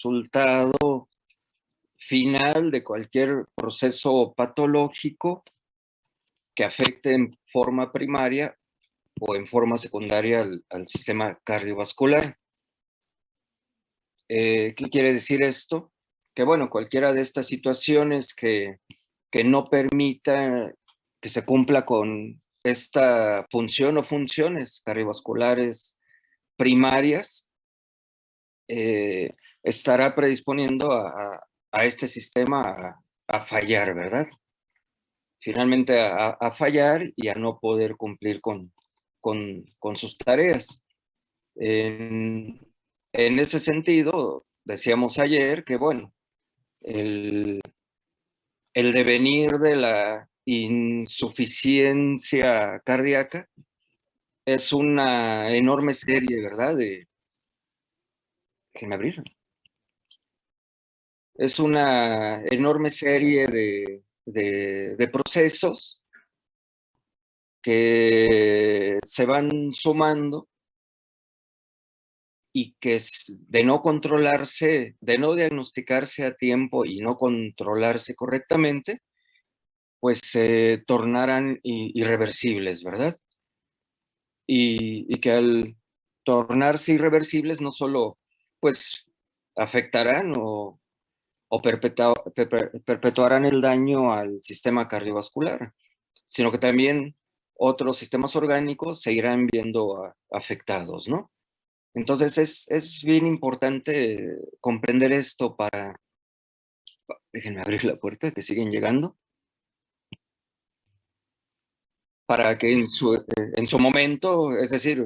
resultado final de cualquier proceso patológico que afecte en forma primaria o en forma secundaria al sistema cardiovascular. ¿Qué quiere decir esto? Que bueno, cualquiera de estas situaciones que no permita que se cumpla con esta función o funciones cardiovasculares primarias, estará predisponiendo a este sistema a fallar, ¿verdad? Finalmente a fallar y a no poder cumplir con sus tareas. En ese sentido, decíamos ayer que, bueno, el devenir de la insuficiencia cardíaca es una enorme serie, ¿verdad? Déjenme abrir. Es una enorme serie de procesos que se van sumando y que de no controlarse, de no diagnosticarse a tiempo y no controlarse correctamente, pues se tornarán irreversibles, ¿verdad? Y que al tornarse irreversibles no solo pues afectarán o perpetuarán el daño al sistema cardiovascular, sino que también otros sistemas orgánicos se irán viendo afectados, ¿no? Entonces es bien importante comprender esto déjenme abrir la puerta, que siguen llegando, para que en su momento, es decir,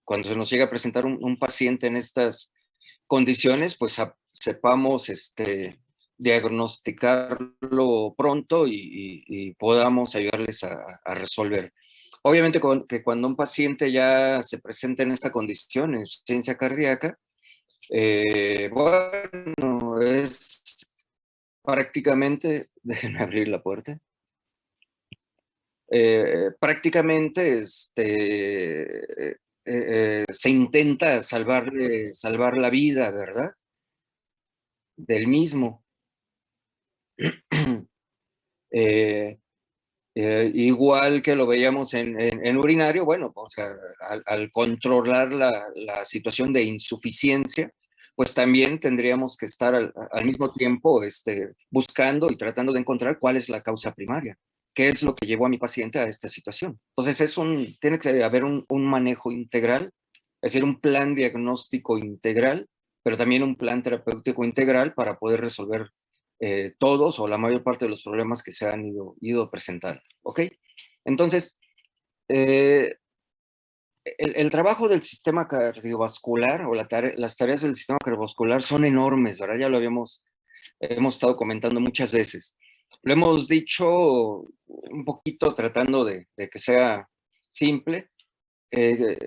cuando se nos llega a presentar un paciente en estas condiciones, pues sepamos diagnosticarlo pronto y podamos ayudarles a resolver. Obviamente que cuando un paciente ya se presenta en esta condición, en insuficiencia cardíaca, bueno, es prácticamente, déjenme abrir la puerta, prácticamente se intenta salvar la vida, ¿verdad? Del mismo. Igual que lo veíamos en urinario, bueno, o sea, al controlar la situación de insuficiencia, pues también tendríamos que estar al mismo tiempo buscando y tratando de encontrar cuál es la causa primaria, qué es lo que llevó a mi paciente a esta situación. Entonces tiene que haber un manejo integral, es decir, un plan diagnóstico integral, pero también un plan terapéutico integral para poder resolver todos o la mayor parte de los problemas que se han ido presentando, ¿ok? Entonces, el trabajo del sistema cardiovascular o las tareas del sistema cardiovascular son enormes, ¿verdad? Ya lo hemos estado comentando muchas veces. Lo hemos dicho un poquito tratando de que sea simple, de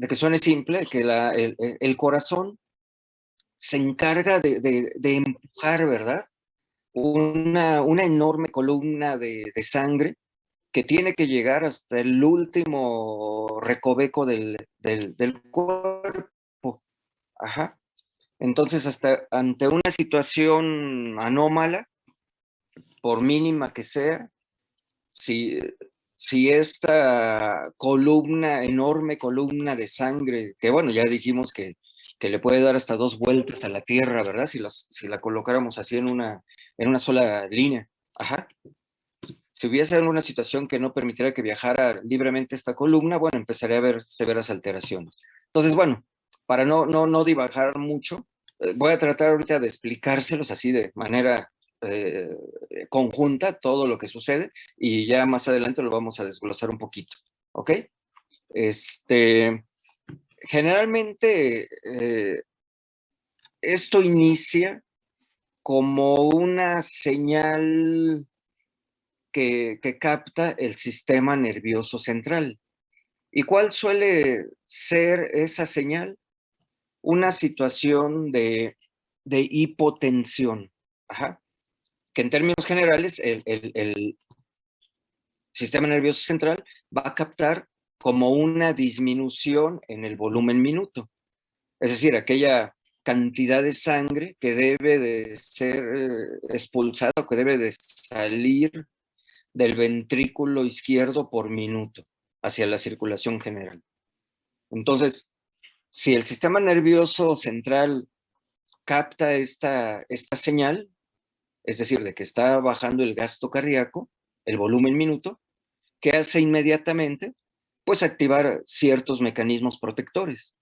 que suene simple, que el corazón se encarga de empujar, ¿verdad? Una enorme columna de sangre que tiene que llegar hasta el último recoveco del cuerpo. Ajá. Entonces, hasta ante una situación anómala, por mínima que sea, si esta columna, enorme columna de sangre, que bueno, ya dijimos que le puede dar hasta 2 vueltas a la Tierra, ¿verdad? Si la colocáramos así en una sola línea. Ajá. Si hubiese alguna situación que no permitiera que viajara libremente esta columna, bueno, empezaría a haber severas alteraciones. Entonces, bueno, para no divagar mucho, voy a tratar ahorita de explicárselos así de manera conjunta todo lo que sucede y ya más adelante lo vamos a desglosar un poquito, ¿ok? Generalmente esto inicia como una señal que capta el sistema nervioso central. ¿Y cuál suele ser esa señal? Una situación de hipotensión. Ajá. Que en términos generales el sistema nervioso central va a captar como una disminución en el volumen minuto. Es decir, aquella cantidad de sangre que debe de ser expulsada o que debe de salir del ventrículo izquierdo por minuto hacia la circulación general. Entonces, si el sistema nervioso central capta esta señal, es decir, de que está bajando el gasto cardíaco, el volumen minuto, ¿qué hace inmediatamente? Pues activar ciertos mecanismos protectores.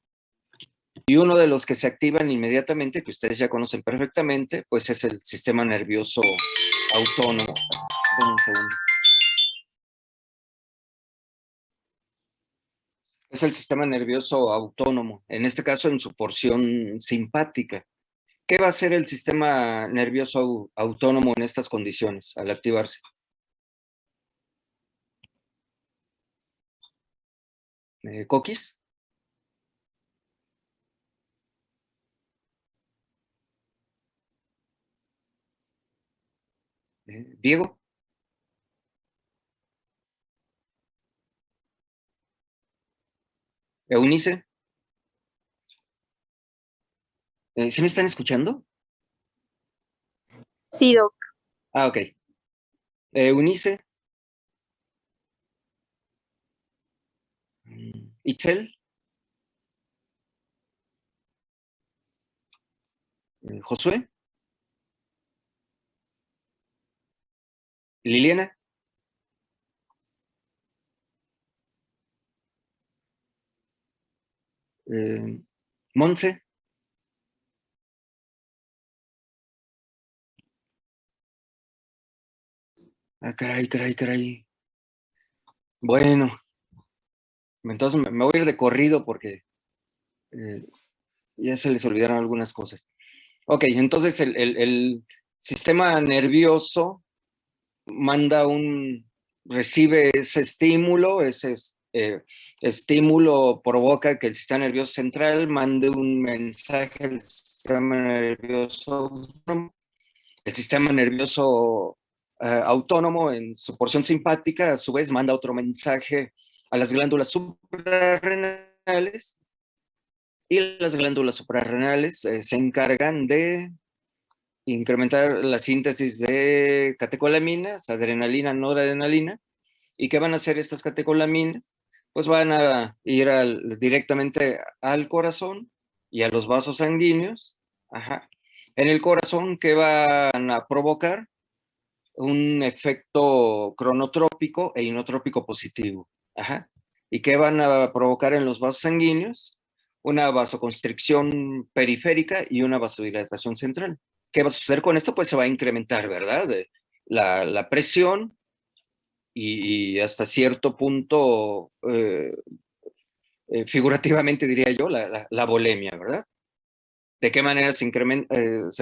Y uno de los que se activan inmediatamente, que ustedes ya conocen perfectamente, pues es el sistema nervioso autónomo. Un segundo. Es el sistema nervioso autónomo, en este caso en su porción simpática. ¿Qué va a hacer el sistema nervioso autónomo en estas condiciones al activarse? ¿Coquis? ¿Diego? ¿Eunice? ¿Sí me están escuchando? Sí, Doc. Ah, ok. Eunice. Itzel. Josué. Liliana. Monse. Ah, caray, caray, caray. Bueno, entonces me voy a ir de corrido porque ya se les olvidaron algunas cosas. Ok, entonces el sistema nervioso recibe ese estímulo provoca que el sistema nervioso central mande un mensaje al sistema nervioso autónomo. El sistema nervioso autónomo en su porción simpática a su vez manda otro mensaje a las glándulas suprarrenales y las glándulas suprarrenales se encargan de incrementar la síntesis de catecolaminas, adrenalina, noradrenalina. ¿Y qué van a hacer estas catecolaminas? Pues van a ir directamente al corazón y a los vasos sanguíneos. Ajá. En el corazón, ¿qué van a provocar? Un efecto cronotrópico e inotrópico positivo. Ajá. ¿Y qué van a provocar en los vasos sanguíneos? Una vasoconstricción periférica y una vasodilatación central. ¿Qué va a suceder con esto? Pues se va a incrementar, ¿verdad? La presión y hasta cierto punto, figurativamente diría yo, la volemia, ¿verdad? ¿De qué manera se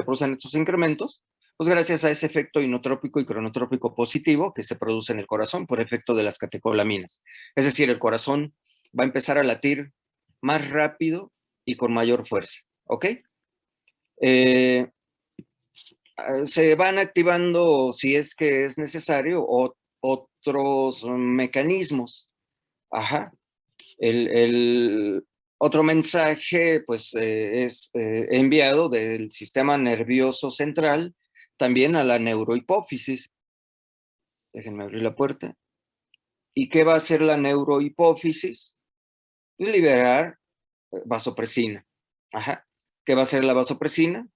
producen estos incrementos? Pues gracias a ese efecto inotrópico y cronotrópico positivo que se produce en el corazón por efecto de las catecolaminas. Es decir, el corazón va a empezar a latir más rápido y con mayor fuerza, ¿ok? Se van activando, si es que es necesario, otros mecanismos. Ajá. El otro mensaje, pues, es enviado del sistema nervioso central también a la neurohipófisis. Déjenme abrir la puerta. ¿Y qué va a hacer la neurohipófisis? Liberar vasopresina. Ajá. ¿Qué va a hacer la vasopresina?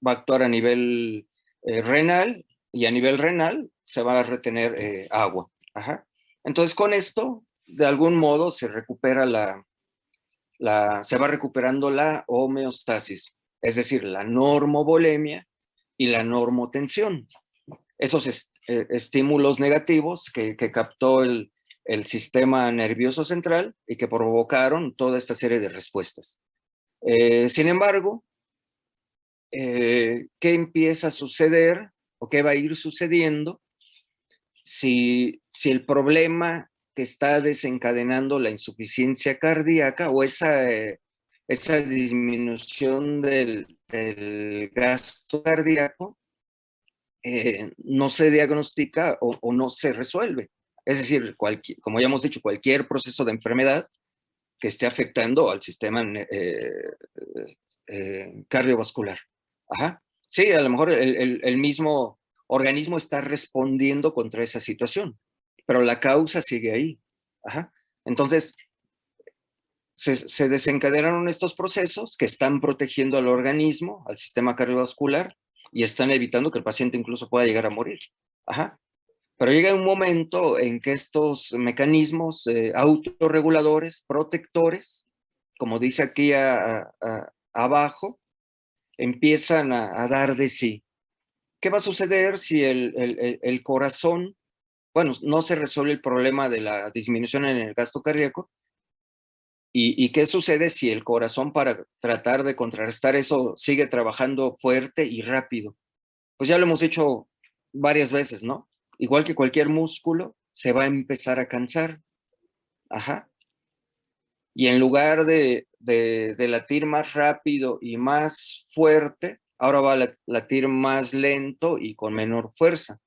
Va a actuar a nivel renal y a nivel renal se va a retener agua. Ajá. Entonces, con esto, de algún modo, se recupera se va recuperando la homeostasis, es decir, la normovolemia y la normotensión. Esos estímulos negativos que captó el sistema nervioso central y que provocaron toda esta serie de respuestas. Sin embargo, ¿qué empieza a suceder o qué va a ir sucediendo si el problema que está desencadenando la insuficiencia cardíaca o esa disminución del gasto cardíaco no se diagnostica o no se resuelve? Es decir, como ya hemos dicho, cualquier proceso de enfermedad que esté afectando al sistema cardiovascular. Ajá. Sí, a lo mejor el mismo organismo está respondiendo contra esa situación, pero la causa sigue ahí. Ajá. Entonces, se desencadenaron estos procesos que están protegiendo al organismo, al sistema cardiovascular, y están evitando que el paciente incluso pueda llegar a morir. Ajá. Pero llega un momento en que estos mecanismos autorreguladores, protectores, como dice aquí abajo, empiezan a dar de sí. ¿Qué va a suceder si el corazón, bueno, no se resuelve el problema de la disminución en el gasto cardíaco? ¿Y qué sucede si el corazón, para tratar de contrarrestar eso, sigue trabajando fuerte y rápido? Pues ya lo hemos dicho varias veces, ¿no? Igual que cualquier músculo, se va a empezar a cansar. Ajá. Y en lugar de latir más rápido y más fuerte, ahora va a latir más lento y con menor fuerza.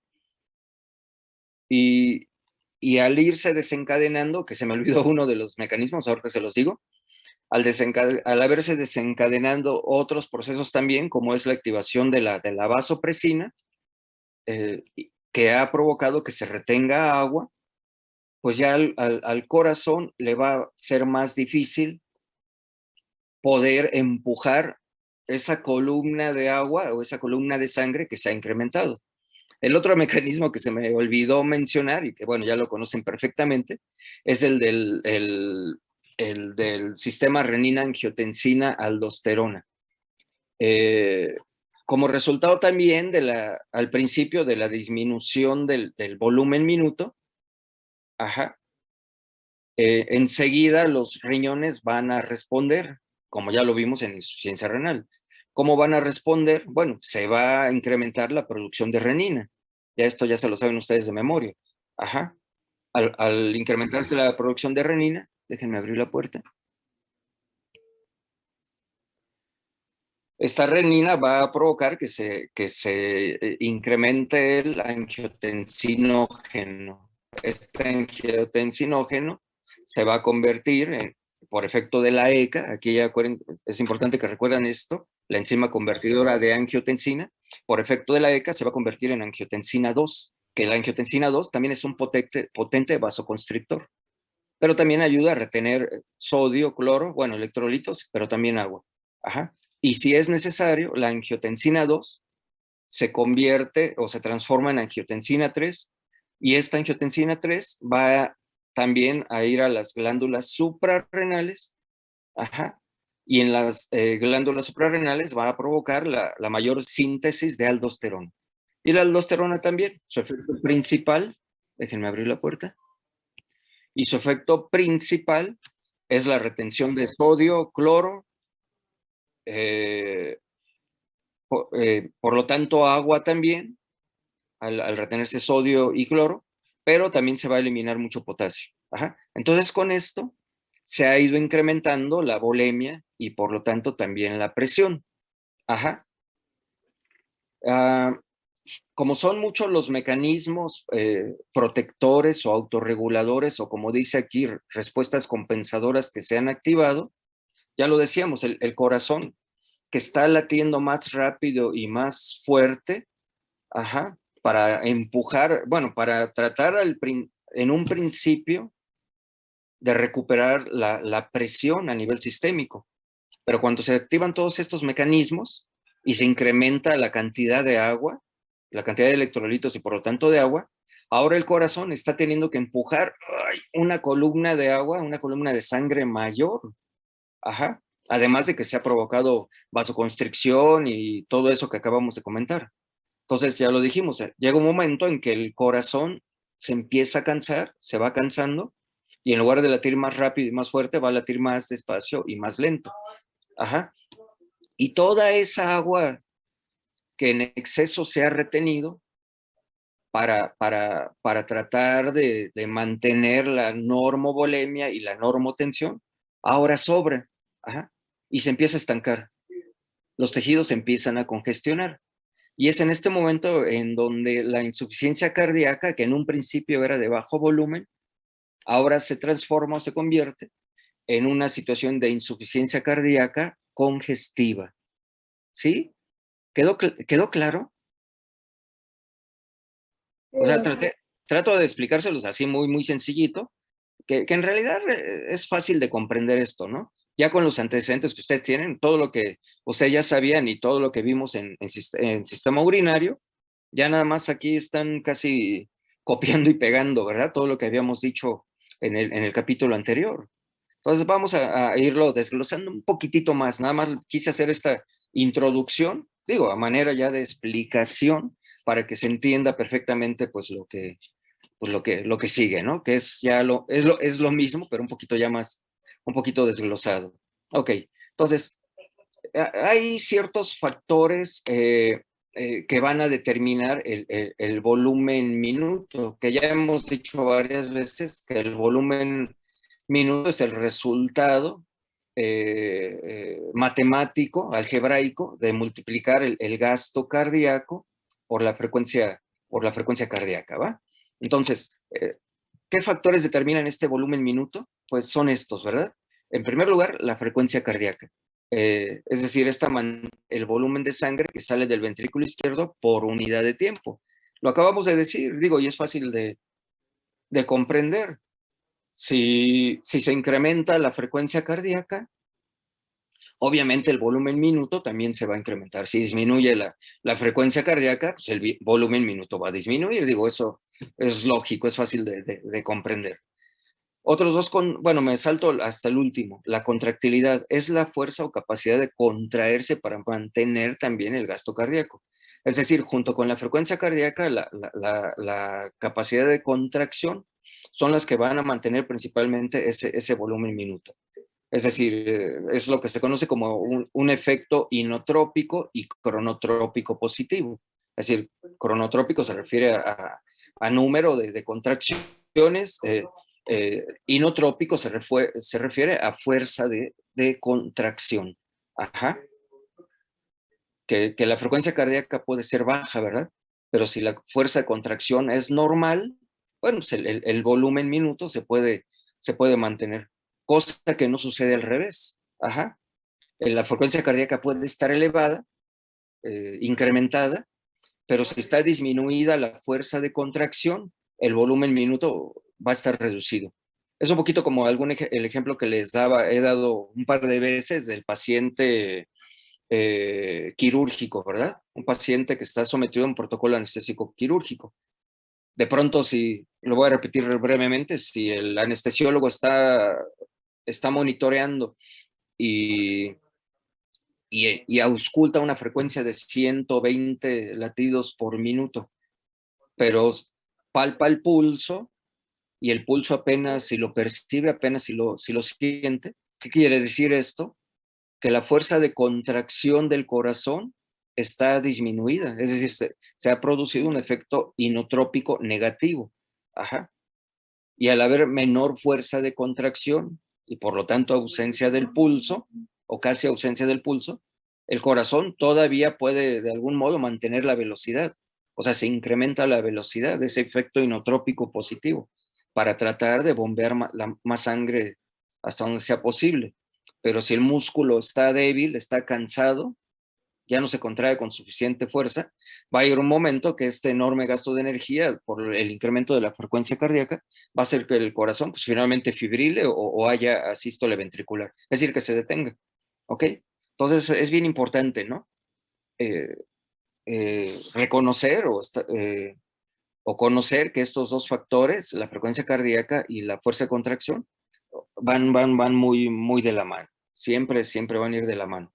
Y, y al irse desencadenando, que se me olvidó uno de los mecanismos, ahorita se los digo, al haberse desencadenando otros procesos también, como es la activación de la vasopresina, que ha provocado que se retenga agua, pues ya al corazón le va a ser más difícil poder empujar esa columna de agua o esa columna de sangre que se ha incrementado. El otro mecanismo que se me olvidó mencionar y que, bueno, ya lo conocen perfectamente, es el del sistema renina-angiotensina-aldosterona. Como resultado también al principio de la disminución del volumen minuto, ajá, enseguida los riñones van a responder, como ya lo vimos en insuficiencia renal. ¿Cómo van a responder? Bueno, se va a incrementar la producción de renina. Ya esto ya se lo saben ustedes de memoria. Ajá. Al incrementarse la producción de renina, déjenme abrir la puerta. Esta renina va a provocar que se incremente el angiotensinógeno. Este angiotensinógeno se va a convertir por efecto de la ECA, aquí ya es importante que recuerden esto, la enzima convertidora de angiotensina, por efecto de la ECA se va a convertir en angiotensina 2, que la angiotensina 2 también es un potente vasoconstrictor, pero también ayuda a retener sodio, cloro, bueno, electrolitos, pero también agua. Ajá. Y si es necesario, la angiotensina 2 se convierte o se transforma en angiotensina 3 y esta angiotensina 3 va también a ir a las glándulas suprarrenales, ajá, y en las glándulas suprarrenales va a provocar la mayor síntesis de aldosterona. Y la aldosterona también, su efecto principal, déjenme abrir la puerta, y su efecto principal es la retención de sodio, cloro, eh, por lo tanto agua también, al retenerse sodio y cloro, pero también se va a eliminar mucho potasio. Ajá. Entonces con esto se ha ido incrementando la volemia y por lo tanto también la presión. Ajá. Ah, como son muchos los mecanismos protectores o autorreguladores o como dice aquí, respuestas compensadoras que se han activado, ya lo decíamos, el corazón que está latiendo más rápido y más fuerte, ajá, para empujar, bueno, para tratar en un principio de recuperar la presión a nivel sistémico. Pero cuando se activan todos estos mecanismos y se incrementa la cantidad de agua, la cantidad de electrolitos y por lo tanto de agua, ahora el corazón está teniendo que empujar una columna de agua, una columna de sangre mayor. Ajá. Además de que se ha provocado vasoconstricción y todo eso que acabamos de comentar. Entonces, ya lo dijimos, llega un momento en que el corazón se empieza a cansar, se va cansando, y en lugar de latir más rápido y más fuerte, va a latir más despacio y más lento. Ajá. Y toda esa agua que en exceso se ha retenido para tratar de mantener la normovolemia y la normotensión, ahora sobra. Ajá. Y se empieza a estancar. Los tejidos se empiezan a congestionar. Y es en este momento en donde la insuficiencia cardíaca, que en un principio era de bajo volumen, ahora se transforma o se convierte en una situación de insuficiencia cardíaca congestiva. ¿Sí? ¿Quedó claro? O sea, trato de explicárselos así muy, muy sencillito, que en realidad es fácil de comprender esto, ¿no? Ya con los antecedentes que ustedes tienen, todo lo que ustedes ya sabían y todo lo que vimos en sistema urinario, ya nada más aquí están casi copiando y pegando, ¿verdad? Todo lo que habíamos dicho en el capítulo anterior. Entonces vamos a irlo desglosando un poquitito más. Nada más quise hacer esta introducción, digo, a manera ya de explicación, para que se entienda perfectamente pues lo que sigue, ¿no? Que es ya es lo mismo, pero un poquito ya más, un poquito desglosado. Ok, entonces, hay ciertos factores que van a determinar el volumen minuto, que ya hemos dicho varias veces que el volumen minuto es el resultado matemático, algebraico, de multiplicar el gasto cardíaco por la frecuencia cardíaca, ¿va? Entonces, ¿qué factores determinan este volumen minuto? Pues son estos, ¿verdad? En primer lugar, la frecuencia cardíaca. Es decir, el volumen de sangre que sale del ventrículo izquierdo por unidad de tiempo. Lo acabamos de decir, digo, y es fácil de comprender. Si se incrementa la frecuencia cardíaca, obviamente el volumen minuto también se va a incrementar. Si disminuye la frecuencia cardíaca, pues el volumen minuto va a disminuir. Digo, eso es lógico, es fácil de comprender. Otros dos, bueno, me salto hasta el último. La contractilidad es la fuerza o capacidad de contraerse para mantener también el gasto cardíaco. Es decir, junto con la frecuencia cardíaca, la capacidad de contracción son las que van a mantener principalmente ese volumen minuto. Es decir, es lo que se conoce como un efecto inotrópico y cronotrópico positivo. Es decir, cronotrópico se refiere a número de contracciones, inotrópico se refiere a fuerza de contracción. Ajá. Que la frecuencia cardíaca puede ser baja, ¿verdad? Pero si la fuerza de contracción es normal, bueno, pues el volumen minuto se puede mantener, cosa que no sucede al revés. Ajá. La frecuencia cardíaca puede estar elevada, incrementada, pero si está disminuida la fuerza de contracción, el volumen minuto va a estar reducido. Es un poquito como el ejemplo que he dado un par de veces del paciente quirúrgico, ¿verdad? Un paciente que está sometido a un protocolo anestésico quirúrgico. De pronto, si, lo voy a repetir brevemente, si el anestesiólogo está monitoreando y, y ausculta una frecuencia de 120 latidos por minuto, pero palpa el pulso y el pulso apenas si lo percibe, apenas si lo siente. ¿Qué quiere decir esto? Que la fuerza de contracción del corazón está disminuida, es decir, se ha producido un efecto inotrópico negativo. Ajá. Y al haber menor fuerza de contracción y por lo tanto ausencia del pulso, o casi ausencia del pulso, el corazón todavía puede de algún modo mantener la velocidad. O sea, se incrementa la velocidad de ese efecto inotrópico positivo para tratar de bombear más sangre hasta donde sea posible. Pero si el músculo está débil, está cansado, ya no se contrae con suficiente fuerza, va a ir un momento que este enorme gasto de energía por el incremento de la frecuencia cardíaca va a hacer que el corazón pues finalmente fibrile o haya asístole ventricular, es decir, que se detenga, ¿ok? Entonces es bien importante, ¿no? Eh, reconocer o conocer que estos dos factores, la frecuencia cardíaca y la fuerza de contracción, van muy, muy de la mano. Siempre, siempre van a ir de la mano.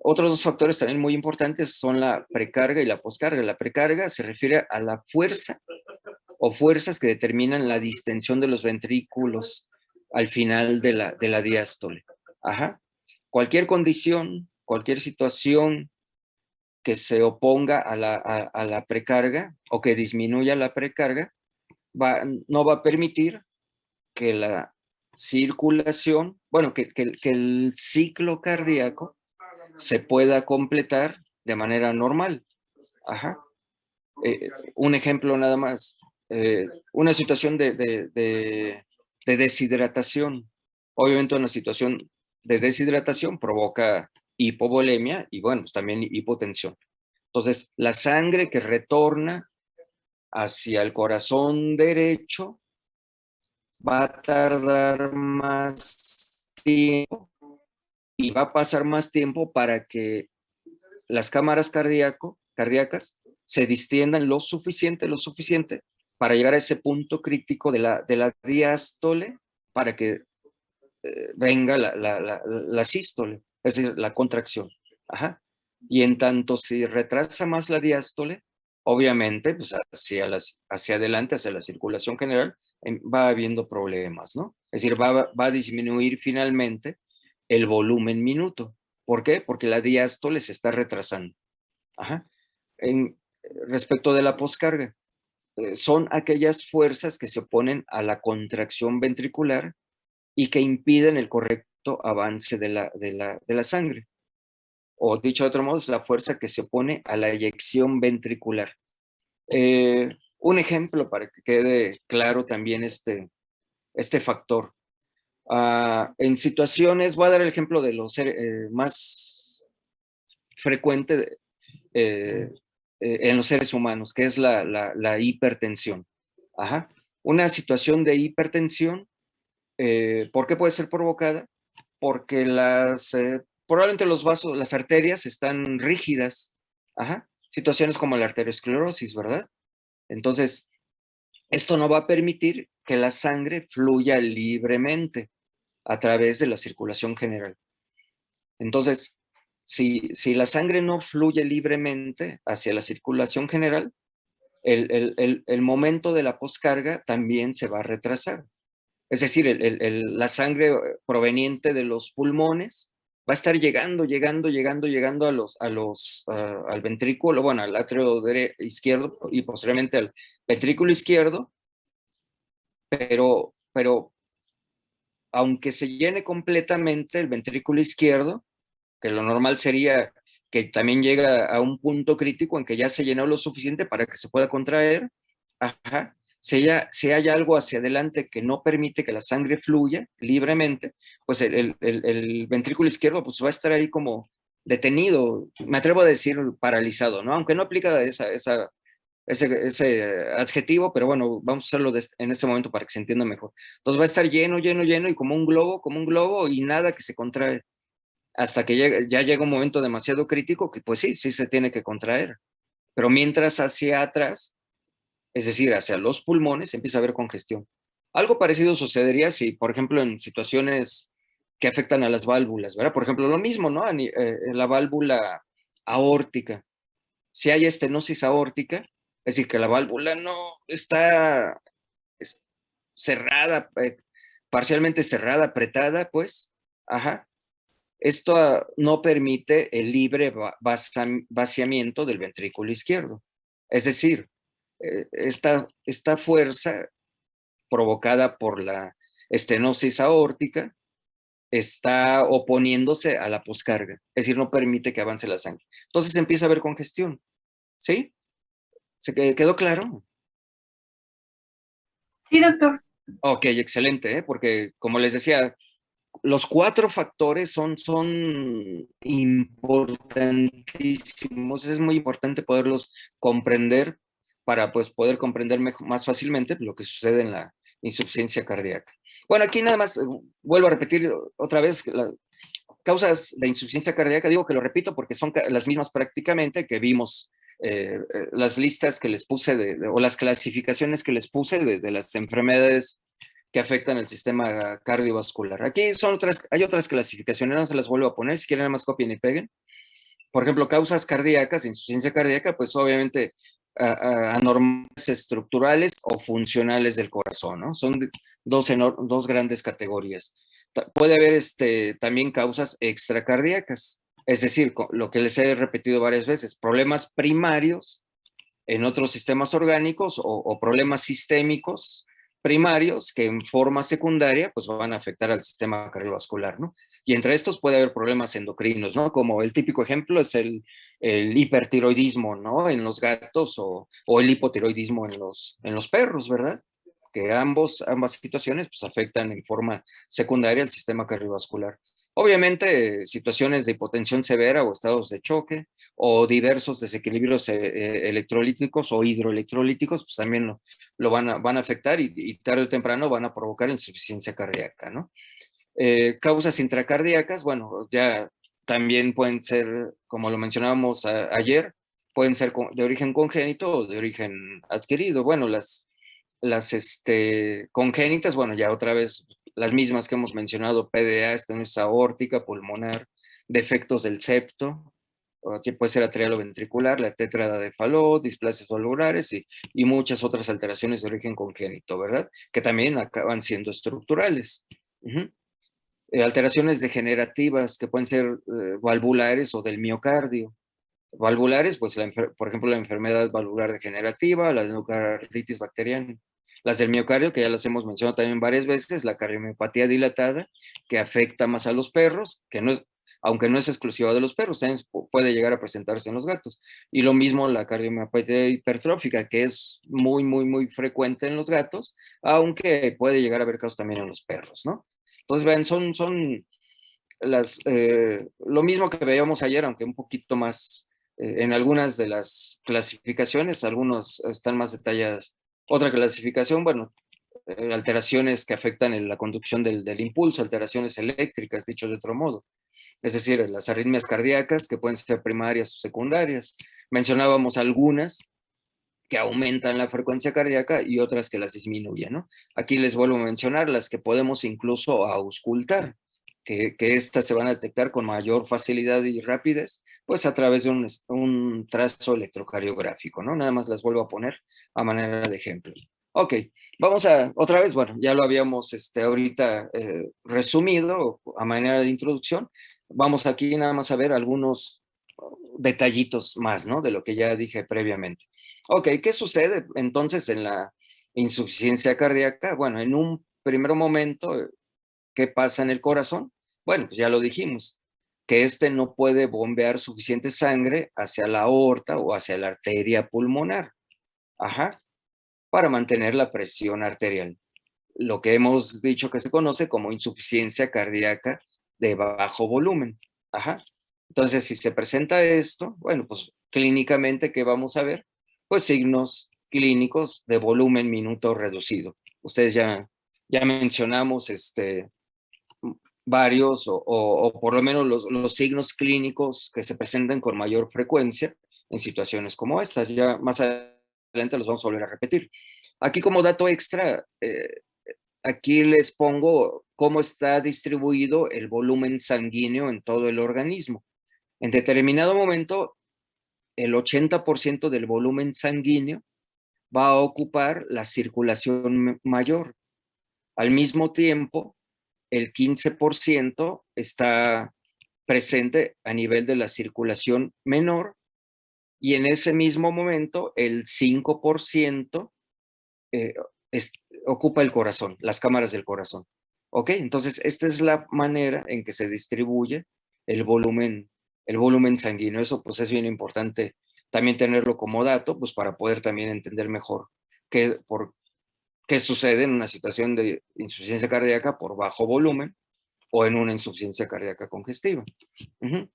Otros dos factores también muy importantes son la precarga y la poscarga. La precarga se refiere a la fuerza o fuerzas que determinan la distensión de los ventrículos al final de la diástole. Ajá. Cualquier condición, cualquier situación que se oponga a la precarga o que disminuya la precarga, no va a permitir que la circulación, bueno, que el ciclo cardíaco se pueda completar de manera normal. Ajá. Un ejemplo nada más. Una situación de deshidratación obviamente una situación de deshidratación provoca hipovolemia y bueno, pues también hipotensión. Entonces, la sangre que retorna hacia el corazón derecho va a tardar más tiempo y va a pasar más tiempo para que las cámaras cardíacas se distiendan lo suficiente para llegar a ese punto crítico de la diástole para que venga la sístole, es decir, la contracción. Ajá. Y en tanto si retrasa más la diástole, obviamente, pues hacia adelante, hacia la circulación general, va habiendo problemas, ¿no? Es decir, va a disminuir finalmente el volumen minuto. ¿Por qué? Porque la diástole se está retrasando. Ajá. Respecto de la poscarga, son aquellas fuerzas que se oponen a la contracción ventricular y que impiden el correcto avance de la sangre. O dicho de otro modo, es la fuerza que se opone a la eyección ventricular. Un ejemplo para que quede claro también este factor. En situaciones, voy a dar el ejemplo de los más frecuente en los seres humanos, que es la hipertensión. Ajá. Una situación de hipertensión, ¿por qué puede ser provocada? Porque probablemente los vasos, las arterias están rígidas. Ajá. Situaciones como la arteriosclerosis, ¿verdad? Entonces, esto no va a permitir que la sangre fluya libremente a través de la circulación general. Entonces, si la sangre no fluye libremente hacia la circulación general, el momento de la poscarga también se va a retrasar. Es decir, la sangre proveniente de los pulmones va a estar llegando al ventrículo, bueno, al atrio izquierdo y posteriormente al ventrículo izquierdo, pero aunque se llene completamente el ventrículo izquierdo, que lo normal sería que también llega a un punto crítico en que ya se llenó lo suficiente para que se pueda contraer, ajá, si hay algo hacia adelante que no permite que la sangre fluya libremente, pues el ventrículo izquierdo pues va a estar ahí como detenido, me atrevo a decir paralizado, ¿no? Aunque no aplica ese adjetivo, pero bueno, vamos a hacerlo en este momento para que se entienda mejor. Entonces va a estar lleno y como un globo y nada que se contrae hasta que ya llega un momento demasiado crítico que pues sí se tiene que contraer. Pero mientras hacia atrás, es decir, hacia los pulmones, empieza a haber congestión. Algo parecido sucedería si, por ejemplo, en situaciones que afectan a las válvulas, ¿verdad? Por ejemplo, lo mismo, ¿no? La válvula aórtica. Si hay estenosis aórtica, es decir, que la válvula no está cerrada, parcialmente cerrada, apretada, pues, ajá, esto no permite el libre vaciamiento del ventrículo izquierdo. Es decir, esta fuerza provocada por la estenosis aórtica está oponiéndose a la poscarga, es decir, no permite que avance la sangre. Entonces empieza a haber congestión, ¿sí? ¿Se quedó claro? Sí, doctor. Ok, excelente, ¿eh? Porque como les decía, los cuatro factores son importantísimos, es muy importante poderlos comprender para pues poder comprender más fácilmente lo que sucede en la insuficiencia cardíaca. Bueno, aquí nada más vuelvo a repetir otra vez las causas de insuficiencia cardíaca, digo que lo repito porque son las mismas prácticamente que vimos, las listas que les puse o las clasificaciones que les puse de las enfermedades que afectan el sistema cardiovascular. Aquí hay otras clasificaciones, no se las vuelvo a poner, si quieren nada más copien y peguen. Por ejemplo, causas cardíacas, insuficiencia cardíaca, pues obviamente anormales estructurales o funcionales del corazón, ¿no? Son dos grandes categorías. Puede haber también causas extracardíacas, es decir, lo que les he repetido varias veces, problemas primarios en otros sistemas orgánicos o problemas sistémicos primarios que en forma secundaria pues van a afectar al sistema cardiovascular, ¿no? Y entre estos puede haber problemas endocrinos, ¿no? Como el típico ejemplo es el hipertiroidismo, ¿no? En los gatos o el hipotiroidismo en los perros, ¿verdad? que ambas situaciones pues, afectan en forma secundaria al sistema cardiovascular. Obviamente, situaciones de hipotensión severa o estados de choque o diversos desequilibrios electrolíticos o hidroelectrolíticos, pues también van a afectar y tarde o temprano van a provocar insuficiencia cardíaca, ¿no? Causas intracardíacas, bueno, ya también pueden ser, como lo mencionábamos ayer, pueden ser de origen congénito o de origen adquirido. Bueno, las congénitas, bueno, ya otra vez las mismas que hemos mencionado, PDA, estenosis aórtica, pulmonar, defectos del septo, o puede ser arterial o ventricular, la tétrada de Fallot, displasias valvulares y muchas otras alteraciones de origen congénito, ¿verdad? Que también acaban siendo estructurales. Uh-huh. Alteraciones degenerativas que pueden ser valvulares o del miocardio. Valvulares, pues por ejemplo la enfermedad valvular degenerativa, la endocarditis bacteriana. Las del miocardio, que ya las hemos mencionado también varias veces, la cardiomiopatía dilatada, que afecta más a los perros, que no es, aunque no es exclusiva de los perros, también puede llegar a presentarse en los gatos. Y lo mismo la cardiomiopatía hipertrófica, que es muy, muy, muy frecuente en los gatos, aunque puede llegar a haber casos también en los perros, ¿no? Entonces, ven, son lo mismo que veíamos ayer, aunque un poquito más en algunas de las clasificaciones, algunos están más detalladas. Otra clasificación, bueno, alteraciones que afectan en la conducción del impulso, alteraciones eléctricas, dicho de otro modo. Es decir, las arritmias cardíacas, que pueden ser primarias o secundarias. Mencionábamos algunas que aumentan la frecuencia cardíaca y otras que las disminuyen, ¿no? Aquí les vuelvo a mencionar las que podemos incluso auscultar, que estas se van a detectar con mayor facilidad y rapidez, pues a través de un trazo electrocardiográfico, ¿no? Nada más las vuelvo a poner a manera de ejemplo. Ok, vamos a, otra vez, bueno, ya lo habíamos ahorita resumido a manera de introducción. Vamos aquí nada más a ver algunos detallitos más, ¿no? De lo que ya dije previamente. Ok, ¿qué sucede entonces en la insuficiencia cardíaca? Bueno, en un primer momento, ¿qué pasa en el corazón? Bueno, pues ya lo dijimos, que este no puede bombear suficiente sangre hacia la aorta o hacia la arteria pulmonar, ajá, para mantener la presión arterial. Lo que hemos dicho que se conoce como insuficiencia cardíaca de bajo volumen, ajá. Entonces, si se presenta esto, bueno, pues clínicamente, ¿qué vamos a ver? Pues signos clínicos de volumen minuto reducido. Ustedes ya mencionamos varios o por lo menos los signos clínicos que se presentan con mayor frecuencia en situaciones como estas. Ya más adelante los vamos a volver a repetir. Aquí como dato extra, aquí les pongo cómo está distribuido el volumen sanguíneo en todo el organismo. En determinado momento, el 80% del volumen sanguíneo va a ocupar la circulación mayor. Al mismo tiempo, el 15% está presente a nivel de la circulación menor y en ese mismo momento el 5% eh, ocupa el corazón, las cámaras del corazón. ¿Ok? Entonces, esta es la manera en que se distribuye el volumen sanguíneo. Eso pues es bien importante también tenerlo como dato, pues para poder también entender mejor qué sucede en una situación de insuficiencia cardíaca por bajo volumen o en una insuficiencia cardíaca congestiva. Uh-huh.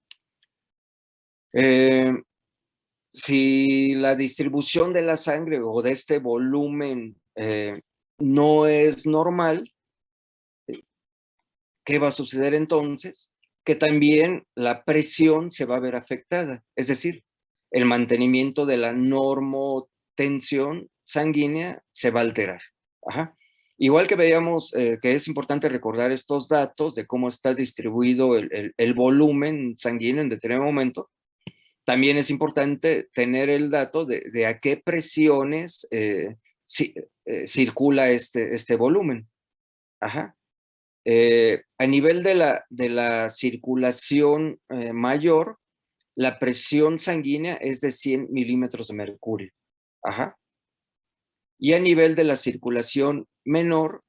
Si la distribución de la sangre o de este volumen no es normal, ¿qué va a suceder entonces? Que también la presión se va a ver afectada, es decir, el mantenimiento de la normotensión sanguínea se va a alterar. Ajá. Igual que veíamos que es importante recordar estos datos de cómo está distribuido el volumen sanguíneo en determinado momento, también es importante tener el dato de a qué presiones circula este volumen. Ajá. A nivel de la circulación mayor, la presión sanguínea es de 100 milímetros de mercurio. Ajá. Y a nivel de la circulación menor,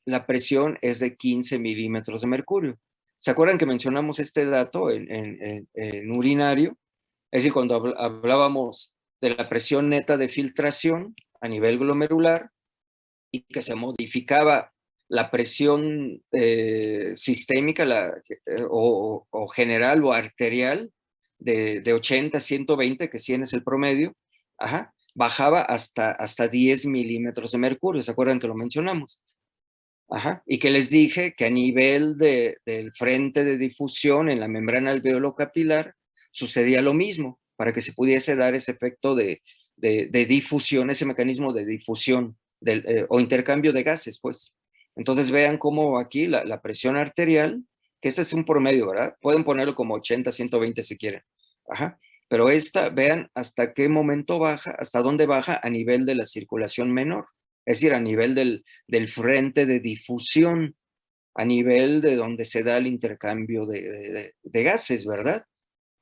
la presión es de 15 milímetros de mercurio. ¿Se acuerdan que mencionamos este dato en urinario? Es decir, cuando hablábamos de la presión neta de filtración a nivel glomerular, y que se modificaba la presión sistémica o general o arterial de 80 a 120, que 100 es el promedio, ajá, bajaba hasta 10 milímetros de mercurio. ¿Se acuerdan que lo mencionamos? Ajá. Y que les dije que a nivel del frente de difusión en la membrana alveolo-capilar sucedía lo mismo, para que se pudiese dar ese efecto de difusión, ese mecanismo de difusión o intercambio de gases, pues. Entonces vean cómo aquí la presión arterial, que este es un promedio, ¿verdad? Pueden ponerlo como 80, 120 si quieren. Ajá. Pero esta, vean hasta qué momento baja, hasta dónde baja a nivel de la circulación menor, es decir, a nivel del frente de difusión, a nivel de donde se da el intercambio de gases, ¿verdad?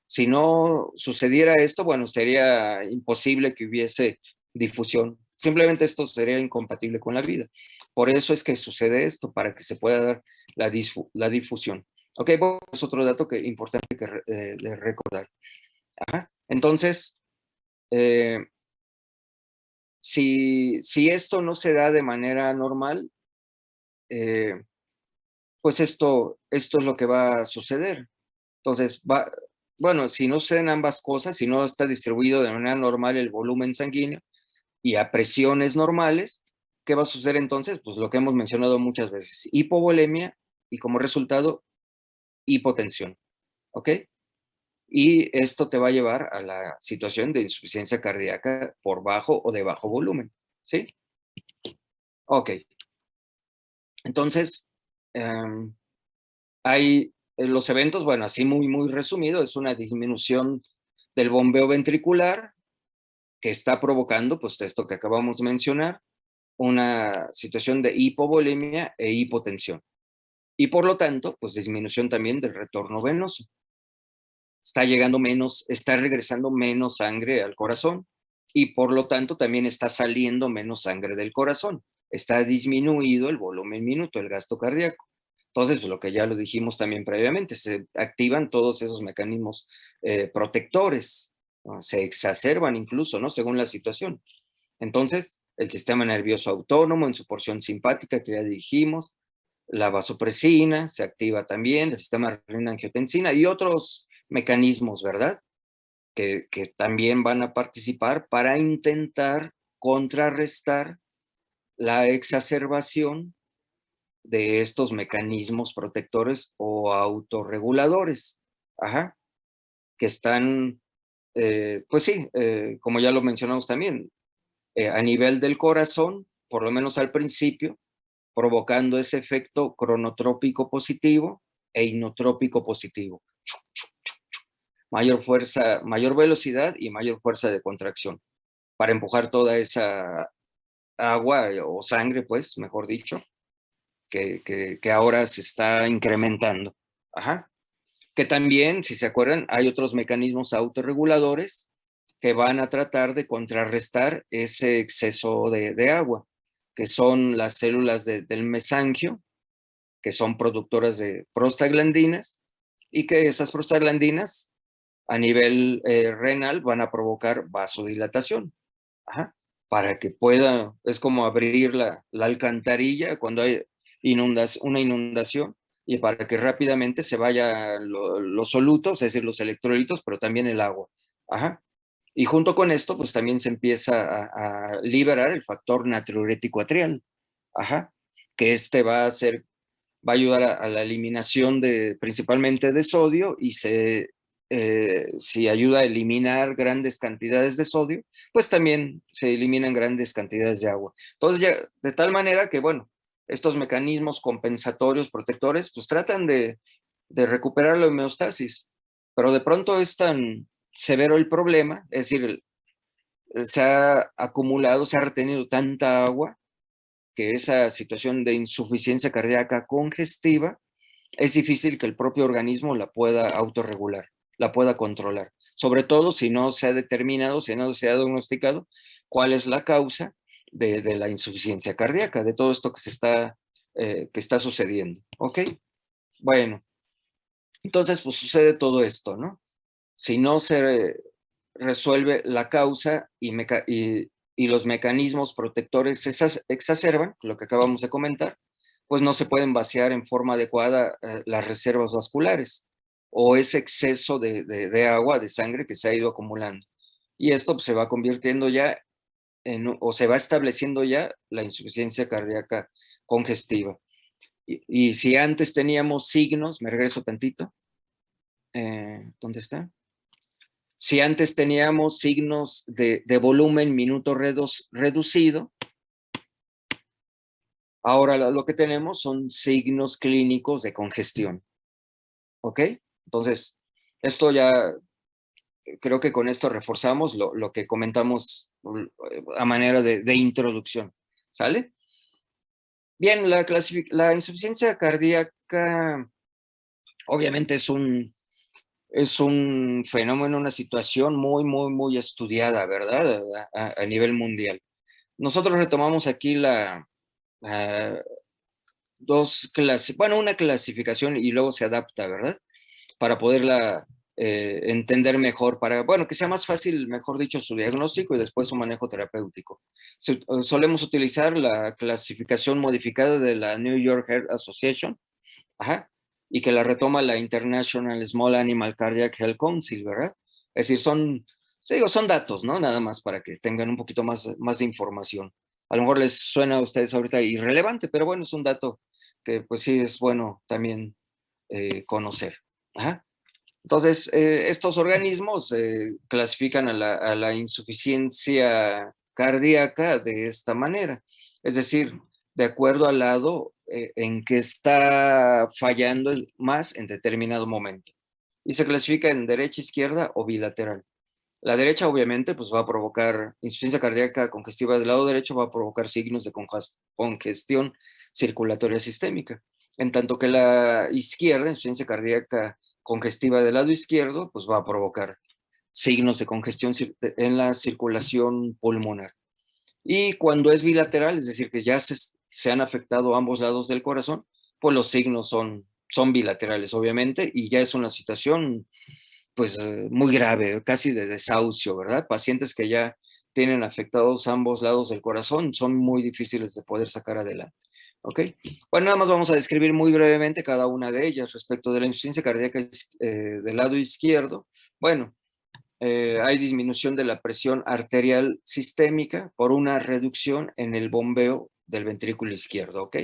Si no sucediera esto, bueno, sería imposible que hubiese difusión. Simplemente esto sería incompatible con la vida. Por eso es que sucede esto, para que se pueda dar la difusión. Ok, bueno, es otro dato importante de recordar. Ajá. Entonces, si esto no se da de manera normal, pues esto es lo que va a suceder. Entonces, bueno, si no suceden ambas cosas, si no está distribuido de manera normal el volumen sanguíneo y a presiones normales, ¿qué va a suceder entonces? Pues lo que hemos mencionado muchas veces, hipovolemia y como resultado, hipotensión, ¿ok? Y esto te va a llevar a la situación de insuficiencia cardíaca por bajo o de bajo volumen, ¿sí? Ok, entonces, hay los eventos, bueno, así muy resumido, es una disminución del bombeo ventricular que está provocando, pues esto que acabamos de mencionar, una situación de hipovolemia e hipotensión. Y por lo tanto, pues disminución también del retorno venoso. Está regresando menos sangre al corazón y por lo tanto también está saliendo menos sangre del corazón. Está disminuido el volumen minuto, el gasto cardíaco. Entonces, lo que ya lo dijimos también previamente, se activan todos esos mecanismos protectores, ¿no? Se exacerban incluso, ¿no? Según la situación. Entonces, el sistema nervioso autónomo en su porción simpática, que ya dijimos, la vasopresina se activa también, el sistema renina-angiotensina y otros mecanismos, ¿verdad? Que también van a participar para intentar contrarrestar la exacerbación de estos mecanismos protectores o autorreguladores, ajá, que están, pues sí, como ya lo mencionamos también, a nivel del corazón, por lo menos al principio, provocando ese efecto cronotrópico positivo e inotrópico positivo. Mayor fuerza, mayor velocidad y mayor fuerza de contracción para empujar toda esa agua o sangre, pues, mejor dicho, que ahora se está incrementando. Ajá. Que también, si se acuerdan, hay otros mecanismos autorreguladores que van a tratar de contrarrestar ese exceso de agua, que son las células del mesangio, que son productoras de prostaglandinas, y que esas prostaglandinas a nivel renal van a provocar vasodilatación. Ajá, para que pueda, es como abrir la alcantarilla cuando hay una inundación y para que rápidamente se vayan los solutos, es decir, los electrolitos, pero también el agua. Ajá. Y junto con esto, pues también se empieza a liberar el factor natriurético atrial. Ajá. Que este va a ayudar a la eliminación principalmente de sodio y si ayuda a eliminar grandes cantidades de sodio, pues también se eliminan grandes cantidades de agua. Entonces, ya, de tal manera que, bueno, estos mecanismos compensatorios, protectores, pues tratan de recuperar la homeostasis, pero de pronto es tan severo el problema, es decir, se ha acumulado, se ha retenido tanta agua que esa situación de insuficiencia cardíaca congestiva es difícil que el propio organismo la pueda autorregular, la pueda controlar. Sobre todo si no se ha determinado, si no se ha diagnosticado cuál es la causa de la insuficiencia cardíaca, de todo esto que está sucediendo. ¿Ok? Bueno, entonces pues sucede todo esto, ¿no? Si no se resuelve la causa y y los mecanismos protectores se exacerban, lo que acabamos de comentar, pues no se pueden vaciar en forma adecuada las reservas vasculares o ese exceso de agua, de sangre que se ha ido acumulando. Y esto pues, se va convirtiendo ya o se va estableciendo ya la insuficiencia cardíaca congestiva. Y si antes teníamos signos, me regreso tantito, ¿dónde está? Si antes teníamos signos de volumen minuto reducido, ahora lo que tenemos son signos clínicos de congestión. ¿Ok? Entonces, esto ya, creo que con esto reforzamos lo que comentamos a manera de introducción. ¿Sale? Bien, la insuficiencia cardíaca obviamente es un fenómeno, una situación muy, muy, muy estudiada, ¿verdad? A nivel mundial. Nosotros retomamos aquí uh, una clasificación y luego se adapta, ¿verdad? Para poderla entender mejor, bueno, que sea más fácil, mejor dicho, su diagnóstico y después su manejo terapéutico. Solemos utilizar la clasificación modificada de la New York Heart Association, ajá, y que la retoma la International Small Animal Cardiac Health Council, ¿verdad? Es decir, son datos, ¿no? Nada más para que tengan un poquito más de información. A lo mejor les suena a ustedes ahorita irrelevante, pero bueno, es un dato que pues sí es bueno también conocer. Ajá. Entonces, estos organismos clasifican a la insuficiencia cardíaca de esta manera, es decir, de acuerdo al lado en que está fallando más en determinado momento. Y se clasifica en derecha, izquierda o bilateral. La derecha, obviamente, pues va a provocar insuficiencia cardíaca congestiva del lado derecho, va a provocar signos de congestión circulatoria sistémica. En tanto que la izquierda, insuficiencia cardíaca congestiva del lado izquierdo, pues va a provocar signos de congestión en la circulación pulmonar. Y cuando es bilateral, es decir, que ya se han afectado ambos lados del corazón, pues los signos son bilaterales, obviamente, y ya es una situación pues muy grave, casi de desahucio, ¿verdad? Pacientes que ya tienen afectados ambos lados del corazón son muy difíciles de poder sacar adelante. ¿Ok? Bueno, nada más vamos a describir muy brevemente cada una de ellas respecto de la insuficiencia cardíaca del lado izquierdo. Bueno, hay disminución de la presión arterial sistémica por una reducción en el bombeo del ventrículo izquierdo, ¿ok?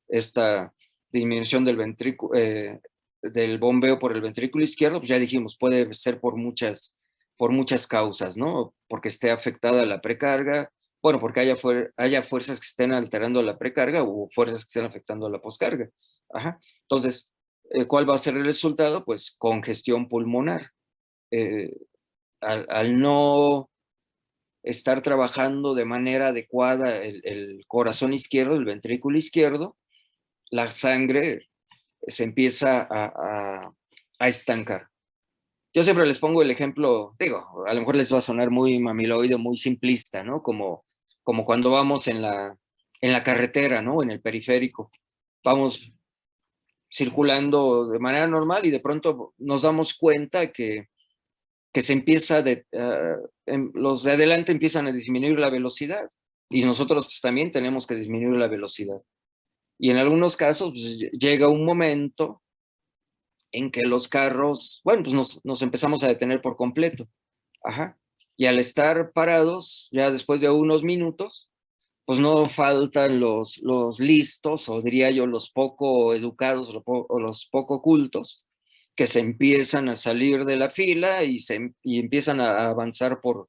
Esta disminución del bombeo por el ventrículo izquierdo, pues ya dijimos, puede ser por muchas causas, ¿no? Porque esté afectada la precarga, bueno, porque haya fuerzas que estén alterando la precarga o fuerzas que estén afectando la poscarga. Ajá. Entonces, ¿cuál va a ser el resultado? Pues congestión pulmonar. Eh, al no estar trabajando de manera adecuada el corazón izquierdo, el ventrículo izquierdo, la sangre se empieza a estancar. Yo siempre les pongo el ejemplo, digo, a lo mejor les va a sonar muy mamiloide, muy simplista, ¿no? Como cuando vamos en la carretera, ¿no? En el periférico. Vamos circulando de manera normal y de pronto nos damos cuenta que se empieza los de adelante empiezan a disminuir la velocidad y nosotros pues, también tenemos que disminuir la velocidad. Y en algunos casos pues, llega un momento en que los carros, bueno, pues nos empezamos a detener por completo. Ajá. Y al estar parados, ya después de unos minutos, pues no faltan los listos, o diría yo, los poco educados o los poco cultos, que se empiezan a salir de la fila y empiezan a avanzar por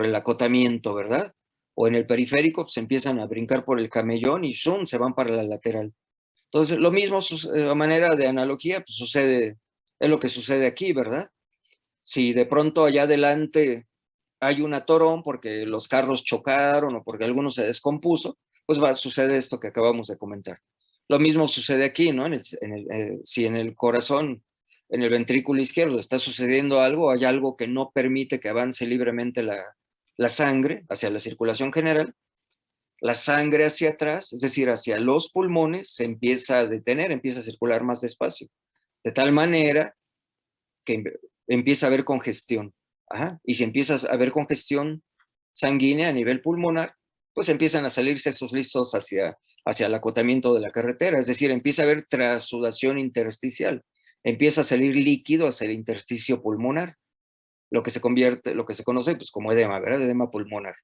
el acotamiento, ¿verdad? O en el periférico, pues empiezan a brincar por el camellón y ¡zum! Se van para la lateral. Entonces, lo mismo a manera de analogía, pues es lo que sucede aquí, ¿verdad? Si de pronto allá adelante hay un atorón porque los carros chocaron o porque alguno se descompuso, pues sucede esto que acabamos de comentar. Lo mismo sucede aquí, ¿no? Si en el corazón, en el ventrículo izquierdo está sucediendo algo, hay algo que no permite que avance libremente la sangre hacia la circulación general, la sangre hacia atrás, es decir, hacia los pulmones, se empieza a detener, empieza a circular más despacio, de tal manera que empieza a haber congestión. Ajá. Y si empieza a haber congestión, sanguínea a nivel pulmonar, pues empiezan a salirse esos listos hacia el acotamiento de la carretera, es decir, empieza a haber transudación intersticial, empieza a salir líquido hacia el intersticio pulmonar, lo que se conoce pues como edema, ¿verdad? Edema pulmonar.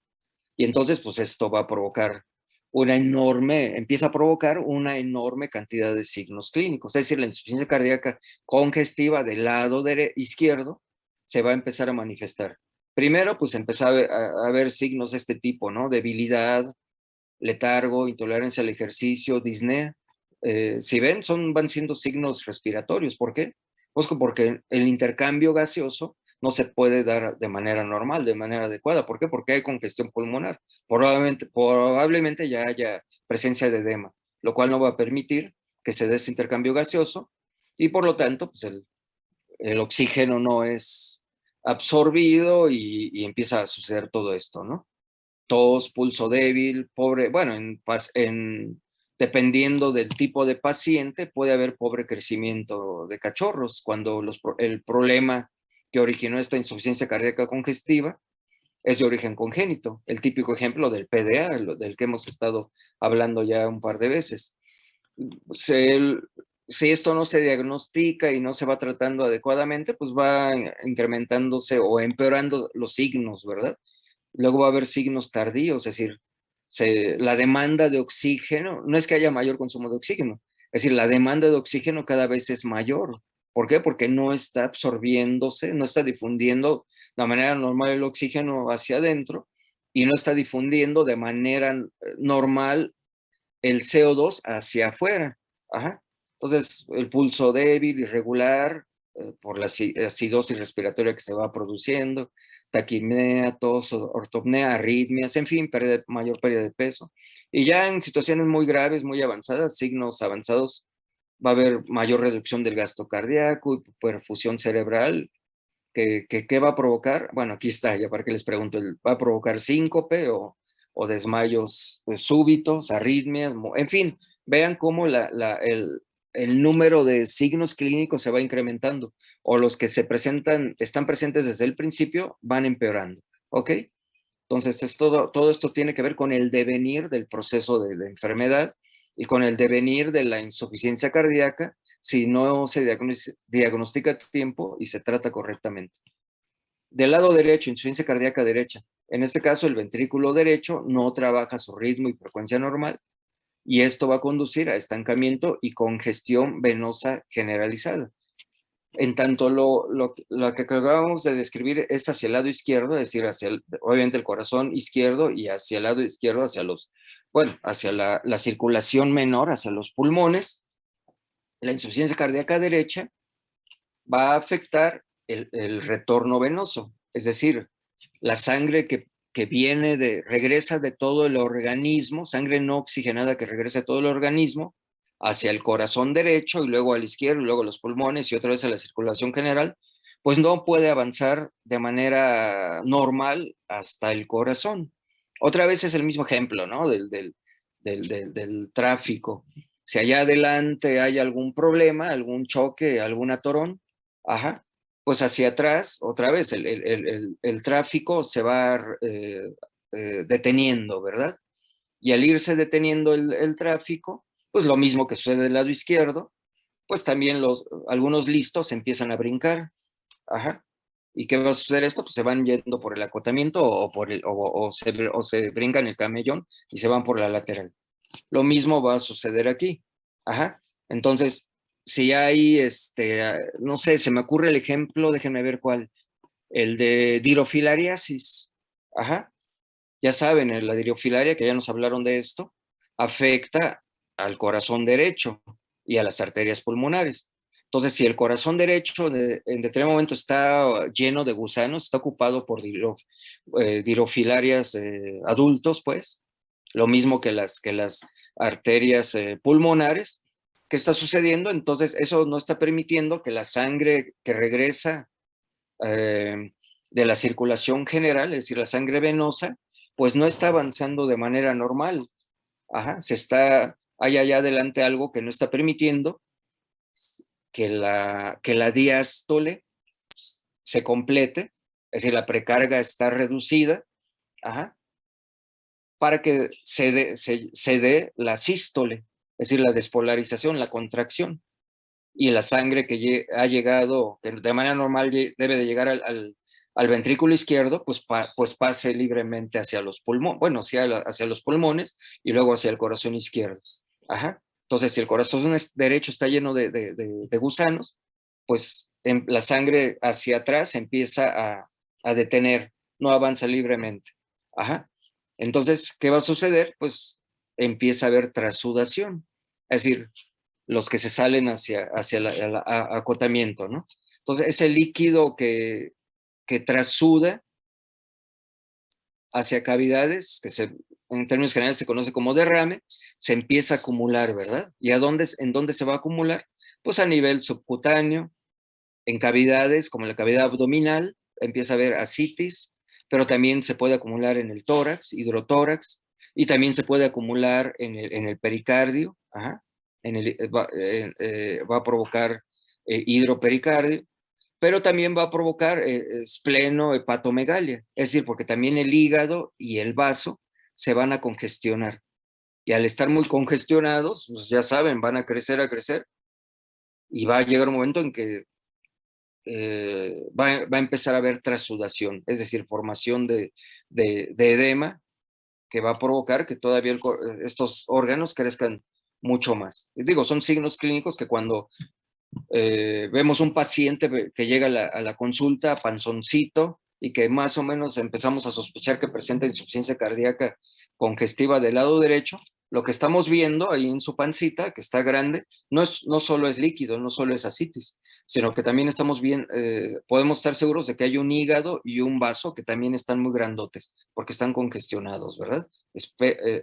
Y entonces, pues esto va a provocar empieza a provocar una enorme cantidad de signos clínicos. Es decir, la insuficiencia cardíaca congestiva del lado izquierdo se va a empezar a manifestar. Primero, pues empezar a ver signos de este tipo, ¿no? Debilidad, letargo, intolerancia al ejercicio, disnea. Si ven, van siendo signos respiratorios. ¿Por qué? Pues porque el intercambio gaseoso no se puede dar de manera normal, de manera adecuada. ¿Por qué? Porque hay congestión pulmonar. Probablemente ya haya presencia de edema, lo cual no va a permitir que se dé ese intercambio gaseoso y por lo tanto, pues el oxígeno no es absorbido y empieza a suceder todo esto, ¿no? Tos, pulso débil, pobre, bueno, dependiendo del tipo de paciente, puede haber pobre crecimiento de cachorros cuando el problema que originó esta insuficiencia cardíaca congestiva es de origen congénito. El típico ejemplo del PDA, del que hemos estado hablando ya un par de veces. Se- si esto no se diagnostica y no se va tratando adecuadamente, pues va incrementándose o empeorando los signos, ¿verdad? Luego va a haber signos tardíos, es decir, la demanda de oxígeno, no es que haya mayor consumo de oxígeno, es decir, la demanda de oxígeno cada vez es mayor. ¿Por qué? Porque no está absorbiéndose, no está difundiendo de manera normal el oxígeno hacia adentro y no está difundiendo de manera normal el CO2 hacia afuera. Ajá. Entonces, el pulso débil, irregular, por la acidosis respiratoria que se va produciendo, taquipnea, tos, ortopnea, arritmias, en fin, mayor pérdida de peso. Y ya en situaciones muy graves, muy avanzadas, signos avanzados, va a haber mayor reducción del gasto cardíaco y perfusión cerebral. ¿Qué va a provocar? Bueno, aquí está, ya para que les pregunto, ¿va a provocar síncope o desmayos pues, súbitos, arritmias? En fin, vean cómo el número de signos clínicos se va incrementando o los que están presentes desde el principio van empeorando, ¿ok? Entonces, todo esto tiene que ver con el devenir del proceso de enfermedad y con el devenir de la insuficiencia cardíaca si no se diagnostica a tiempo y se trata correctamente. Del lado derecho, insuficiencia cardíaca derecha. En este caso, el ventrículo derecho no trabaja a su ritmo y frecuencia normal y esto va a conducir a estancamiento y congestión venosa generalizada. En tanto, lo que acabamos de describir es hacia el lado izquierdo, es decir, obviamente el corazón izquierdo y hacia el lado izquierdo, hacia la circulación menor, hacia los pulmones. La insuficiencia cardíaca derecha va a afectar el retorno venoso, es decir, la sangre que regresa de todo el organismo, sangre no oxigenada que regresa de todo el organismo, hacia el corazón derecho y luego al izquierdo y luego a los pulmones y otra vez a la circulación general, pues no puede avanzar de manera normal hasta el corazón. Otra vez es el mismo ejemplo, ¿no? Del tráfico. Si allá adelante hay algún problema, algún choque, algún atorón, ajá, pues hacia atrás, otra vez, el tráfico se va deteniendo, ¿verdad? Y al irse deteniendo el tráfico, pues lo mismo que sucede del lado izquierdo, pues también algunos listos empiezan a brincar, ajá. ¿Y qué va a suceder esto? Pues se van yendo por el acotamiento o se brincan el camellón y se van por la lateral. Lo mismo va a suceder aquí. Ajá. Entonces, si hay, no sé, se me ocurre el ejemplo, déjenme ver cuál, el de dirofilariasis. Ajá. Ya saben, la diriofilaria, que ya nos hablaron de esto, afecta al corazón derecho y a las arterias pulmonares. Entonces, si el corazón derecho en determinado momento está lleno de gusanos, está ocupado por dirofilarias adultos, pues, lo mismo que las arterias pulmonares, ¿qué está sucediendo? Entonces, eso no está permitiendo que la sangre que regresa eh, de la circulación general, es decir, la sangre venosa, pues no está avanzando de manera normal. Ajá, hay allá adelante algo que no está permitiendo que la diástole se complete, es decir, la precarga está reducida ajá, para que se dé la sístole, es decir, la despolarización, la contracción. Y la sangre que ha llegado, que de manera normal debe de llegar al ventrículo izquierdo, pues pase libremente hacia los pulmones, bueno, hacia los pulmones y luego hacia el corazón izquierdo. Ajá. Entonces, si el corazón derecho está lleno de gusanos, pues la sangre hacia atrás empieza a detener, no avanza libremente. Ajá. Entonces, ¿qué va a suceder? Pues empieza a haber trasudación. Es decir, los que se salen hacia el acotamiento, ¿no? Entonces, ese líquido que trasuda hacia cavidades, en términos generales se conoce como derrame, se empieza a acumular, ¿verdad? ¿Y en dónde se va a acumular? Pues a nivel subcutáneo, en cavidades como la cavidad abdominal, empieza a haber ascitis, pero también se puede acumular en el tórax, hidrotórax, y también se puede acumular en el pericardio, ajá, va a provocar hidropericardio, pero también va a provocar esplenohepatomegalia, es decir, porque también el hígado y el vaso se van a congestionar. Y al estar muy congestionados, pues ya saben, van a crecer, y va a llegar un momento en que va a empezar a haber trasudación, es decir, formación de edema que va a provocar que todavía estos órganos crezcan mucho más. Y digo, son signos clínicos que cuando vemos un paciente que llega a la consulta panzoncito y que más o menos empezamos a sospechar que presenta insuficiencia cardíaca congestiva del lado derecho, lo que estamos viendo ahí en su pancita, que está grande, no solo es líquido, no solo es ascitis, sino que también podemos estar seguros de que hay un hígado y un vaso que también están muy grandotes, porque están congestionados, ¿verdad?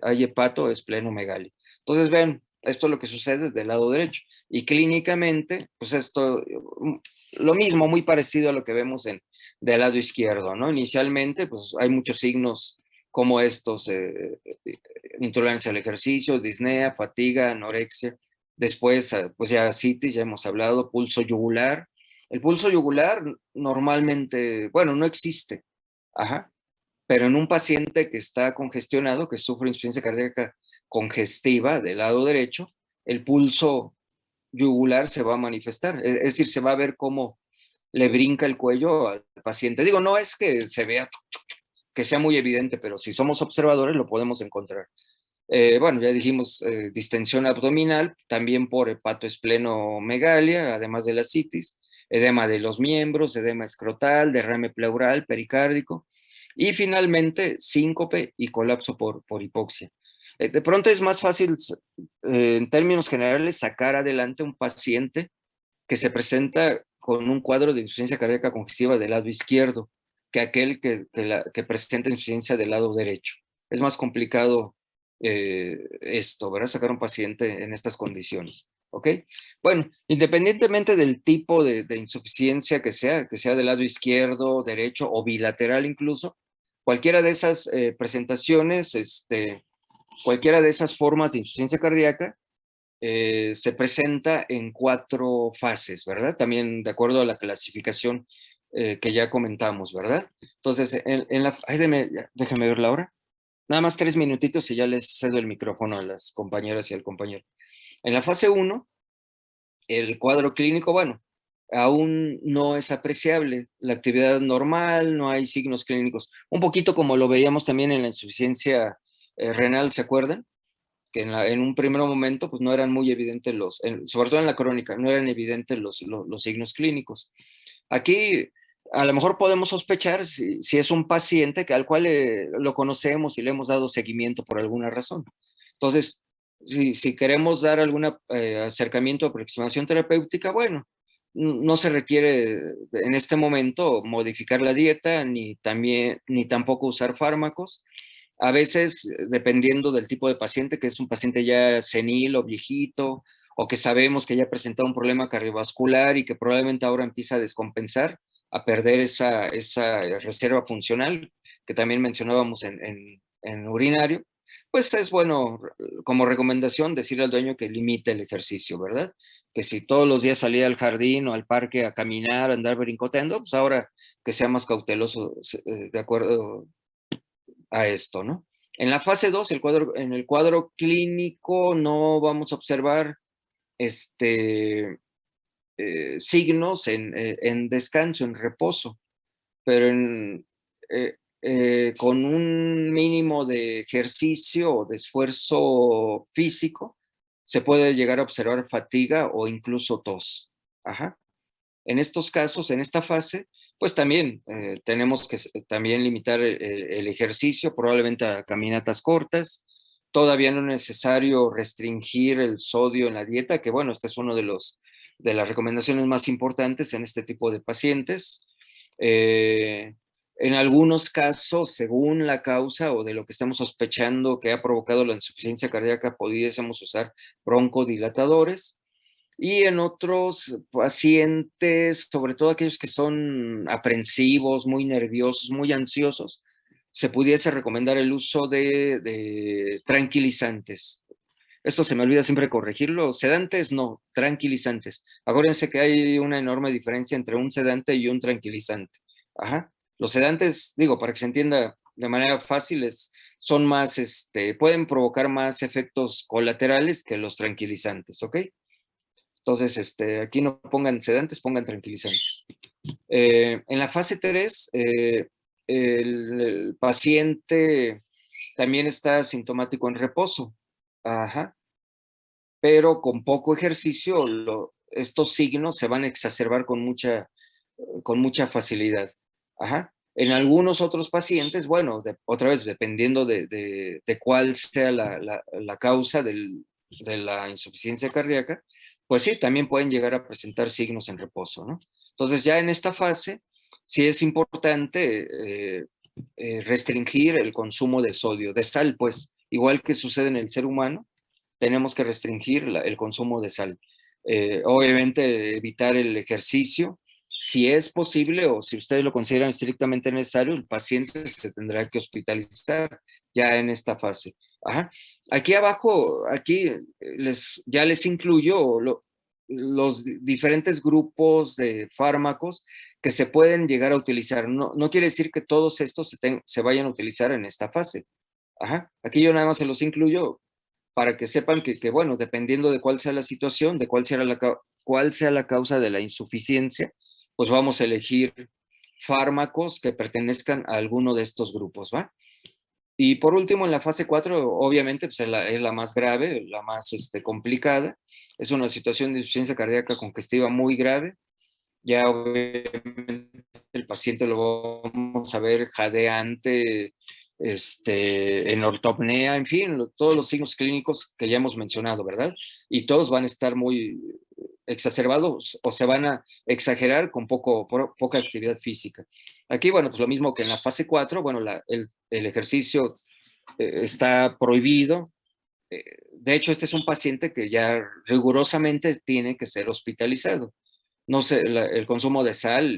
Hay hepato esplenomegalia. Entonces, vean, esto es lo que sucede del lado derecho. Y clínicamente, pues lo mismo, muy parecido a lo que vemos del lado izquierdo, ¿no? Inicialmente, pues hay muchos signos como estos, intolerancia al ejercicio, disnea, fatiga, anorexia. Después, pues ya citis, ya hemos hablado, pulso yugular. El pulso yugular normalmente, bueno, no existe, ajá, pero en un paciente que está congestionado, que sufre insuficiencia cardíaca congestiva del lado derecho, el pulso yugular se va a manifestar, es decir, se va a ver cómo le brinca el cuello al paciente. Digo, no es que se vea, que sea muy evidente, pero si somos observadores lo podemos encontrar. Bueno, ya dijimos distensión abdominal, también por hepatoesplenomegalia, además de la citis, edema de los miembros, edema escrotal, derrame pleural, pericárdico, y finalmente síncope y colapso por hipoxia. De pronto es más fácil, en términos generales, sacar adelante un paciente que se presenta con un cuadro de insuficiencia cardíaca congestiva del lado izquierdo que aquel que presenta insuficiencia del lado derecho. Es más complicado esto, ¿verdad? Sacar un paciente en estas condiciones, ¿ok? Bueno, independientemente del tipo de insuficiencia que sea del lado izquierdo, derecho o bilateral incluso, cualquiera de esas presentaciones, cualquiera de esas formas de insuficiencia cardíaca, se presenta en 4 fases, ¿verdad? También de acuerdo a la clasificación que ya comentamos, ¿verdad? Entonces, ay, déjame ver la hora. Nada más 3 minutitos y ya les cedo el micrófono a las compañeras y al compañero. En la fase 1, el cuadro clínico, bueno, aún no es apreciable. La actividad normal, no hay signos clínicos. Un poquito como lo veíamos también en la insuficiencia renal, ¿se acuerdan? Que en un primer momento pues no eran muy evidentes sobre todo en la crónica, no eran evidentes los signos clínicos. Aquí a lo mejor podemos sospechar si es un paciente al cual lo conocemos y le hemos dado seguimiento por alguna razón. Entonces, si queremos dar algún acercamiento o aproximación terapéutica, bueno, no se requiere en este momento modificar la dieta ni tampoco usar fármacos. A veces, dependiendo del tipo de paciente, que es un paciente ya senil o viejito, o que sabemos que ya ha presentado un problema cardiovascular y que probablemente ahora empieza a descompensar, a perder esa reserva funcional que también mencionábamos en urinario, pues es bueno, como recomendación, decirle al dueño que limite el ejercicio, ¿verdad? Que si todos los días salía al jardín o al parque a caminar, a andar brincoteando, pues ahora que sea más cauteloso, de acuerdo a esto, ¿no? En la fase 2, en el cuadro clínico no vamos a observar signos en descanso, en reposo, pero con un mínimo de ejercicio o de esfuerzo físico, se puede llegar a observar fatiga o incluso tos. Ajá. En estos casos, en esta fase, pues también tenemos que también limitar el ejercicio, probablemente a caminatas cortas. Todavía no es necesario restringir el sodio en la dieta, que bueno, este es uno de las recomendaciones más importantes en este tipo de pacientes. Eh, en algunos casos, según la causa o de lo que estamos sospechando que ha provocado la insuficiencia cardíaca, pudiésemos usar broncodilatadores. Y en otros pacientes, sobre todo aquellos que son aprensivos, muy nerviosos, muy ansiosos, se pudiese recomendar el uso de tranquilizantes. Esto se me olvida siempre corregirlo. Sedantes no, tranquilizantes. Acuérdense que hay una enorme diferencia entre un sedante y un tranquilizante. Ajá. Los sedantes, digo, para que se entienda de manera fácil, son más, pueden provocar más efectos colaterales que los tranquilizantes, ¿ok? Entonces, aquí no pongan sedantes, pongan tranquilizantes. En la fase 3, el paciente también está sintomático en reposo. Ajá. Pero con poco ejercicio, estos signos se van a exacerbar con mucha facilidad. Ajá. En algunos otros pacientes, bueno, otra vez, dependiendo de cuál sea la causa de la insuficiencia cardíaca, pues sí, también pueden llegar a presentar signos en reposo, ¿no? Entonces, ya en esta fase, sí es importante restringir el consumo de sodio, de sal, pues, igual que sucede en el ser humano, tenemos que restringir el consumo de sal. Obviamente, evitar el ejercicio. Si es posible o si ustedes lo consideran estrictamente necesario, el paciente se tendrá que hospitalizar ya en esta fase. Ajá. Aquí abajo, ya les incluyo los diferentes grupos de fármacos que se pueden llegar a utilizar. No, no quiere decir que todos estos se vayan a utilizar en esta fase. Ajá. Aquí yo nada más se los incluyo para que sepan bueno, dependiendo de cuál sea la situación, de cuál sea la causa de la insuficiencia, pues vamos a elegir fármacos que pertenezcan a alguno de estos grupos, ¿va? Y por último, en la fase 4, obviamente, pues es la más grave, la más complicada. Es una situación de insuficiencia cardíaca congestiva muy grave. Ya obviamente el paciente lo vamos a ver jadeante, en ortopnea, en fin, todos los signos clínicos que ya hemos mencionado, ¿verdad? Y todos van a estar muy exacerbados o se van a exagerar con poca actividad física. Aquí, bueno, pues lo mismo que en la fase 4, bueno, el ejercicio está prohibido. De hecho, este es un paciente que ya rigurosamente tiene que ser hospitalizado. No sé, el consumo de sal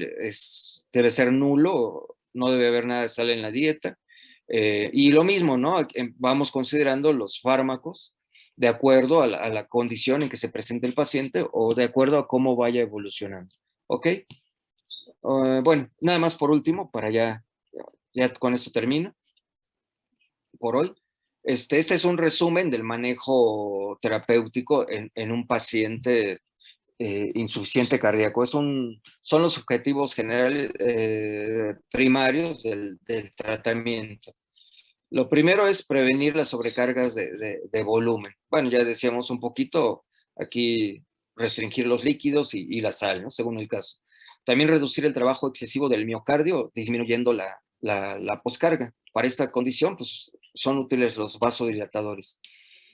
debe ser nulo, no debe haber nada de sal en la dieta. Y lo mismo, ¿no? Vamos considerando los fármacos de acuerdo a la condición en que se presente el paciente o de acuerdo a cómo vaya evolucionando. ¿Ok? Bueno, nada más por último, ya con esto termino por hoy. Este es un resumen del manejo terapéutico en un paciente insuficiente cardíaco. Son los objetivos generales primarios del tratamiento. Lo primero es prevenir las sobrecargas de volumen. Bueno, ya decíamos un poquito, aquí restringir los líquidos y la sal, ¿no? Según el caso. También reducir el trabajo excesivo del miocardio, disminuyendo la poscarga. Para esta condición, pues son útiles los vasodilatadores.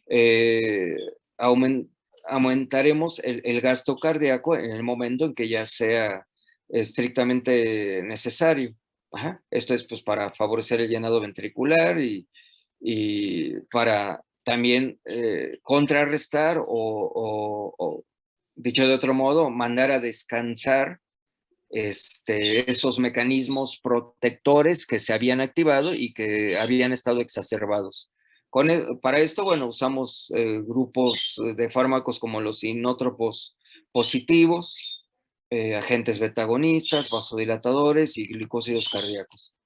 Eh, aument- Aumentaremos el gasto cardíaco en el momento en que ya sea estrictamente necesario. Ajá. Esto es pues para favorecer el llenado ventricular y para también contrarrestar o, dicho de otro modo, mandar a descansar esos mecanismos protectores que se habían activado y que habían estado exacerbados. Para esto, bueno, usamos grupos de fármacos como los inótropos positivos, agentes betagonistas, vasodilatadores y glucósidos cardíacos.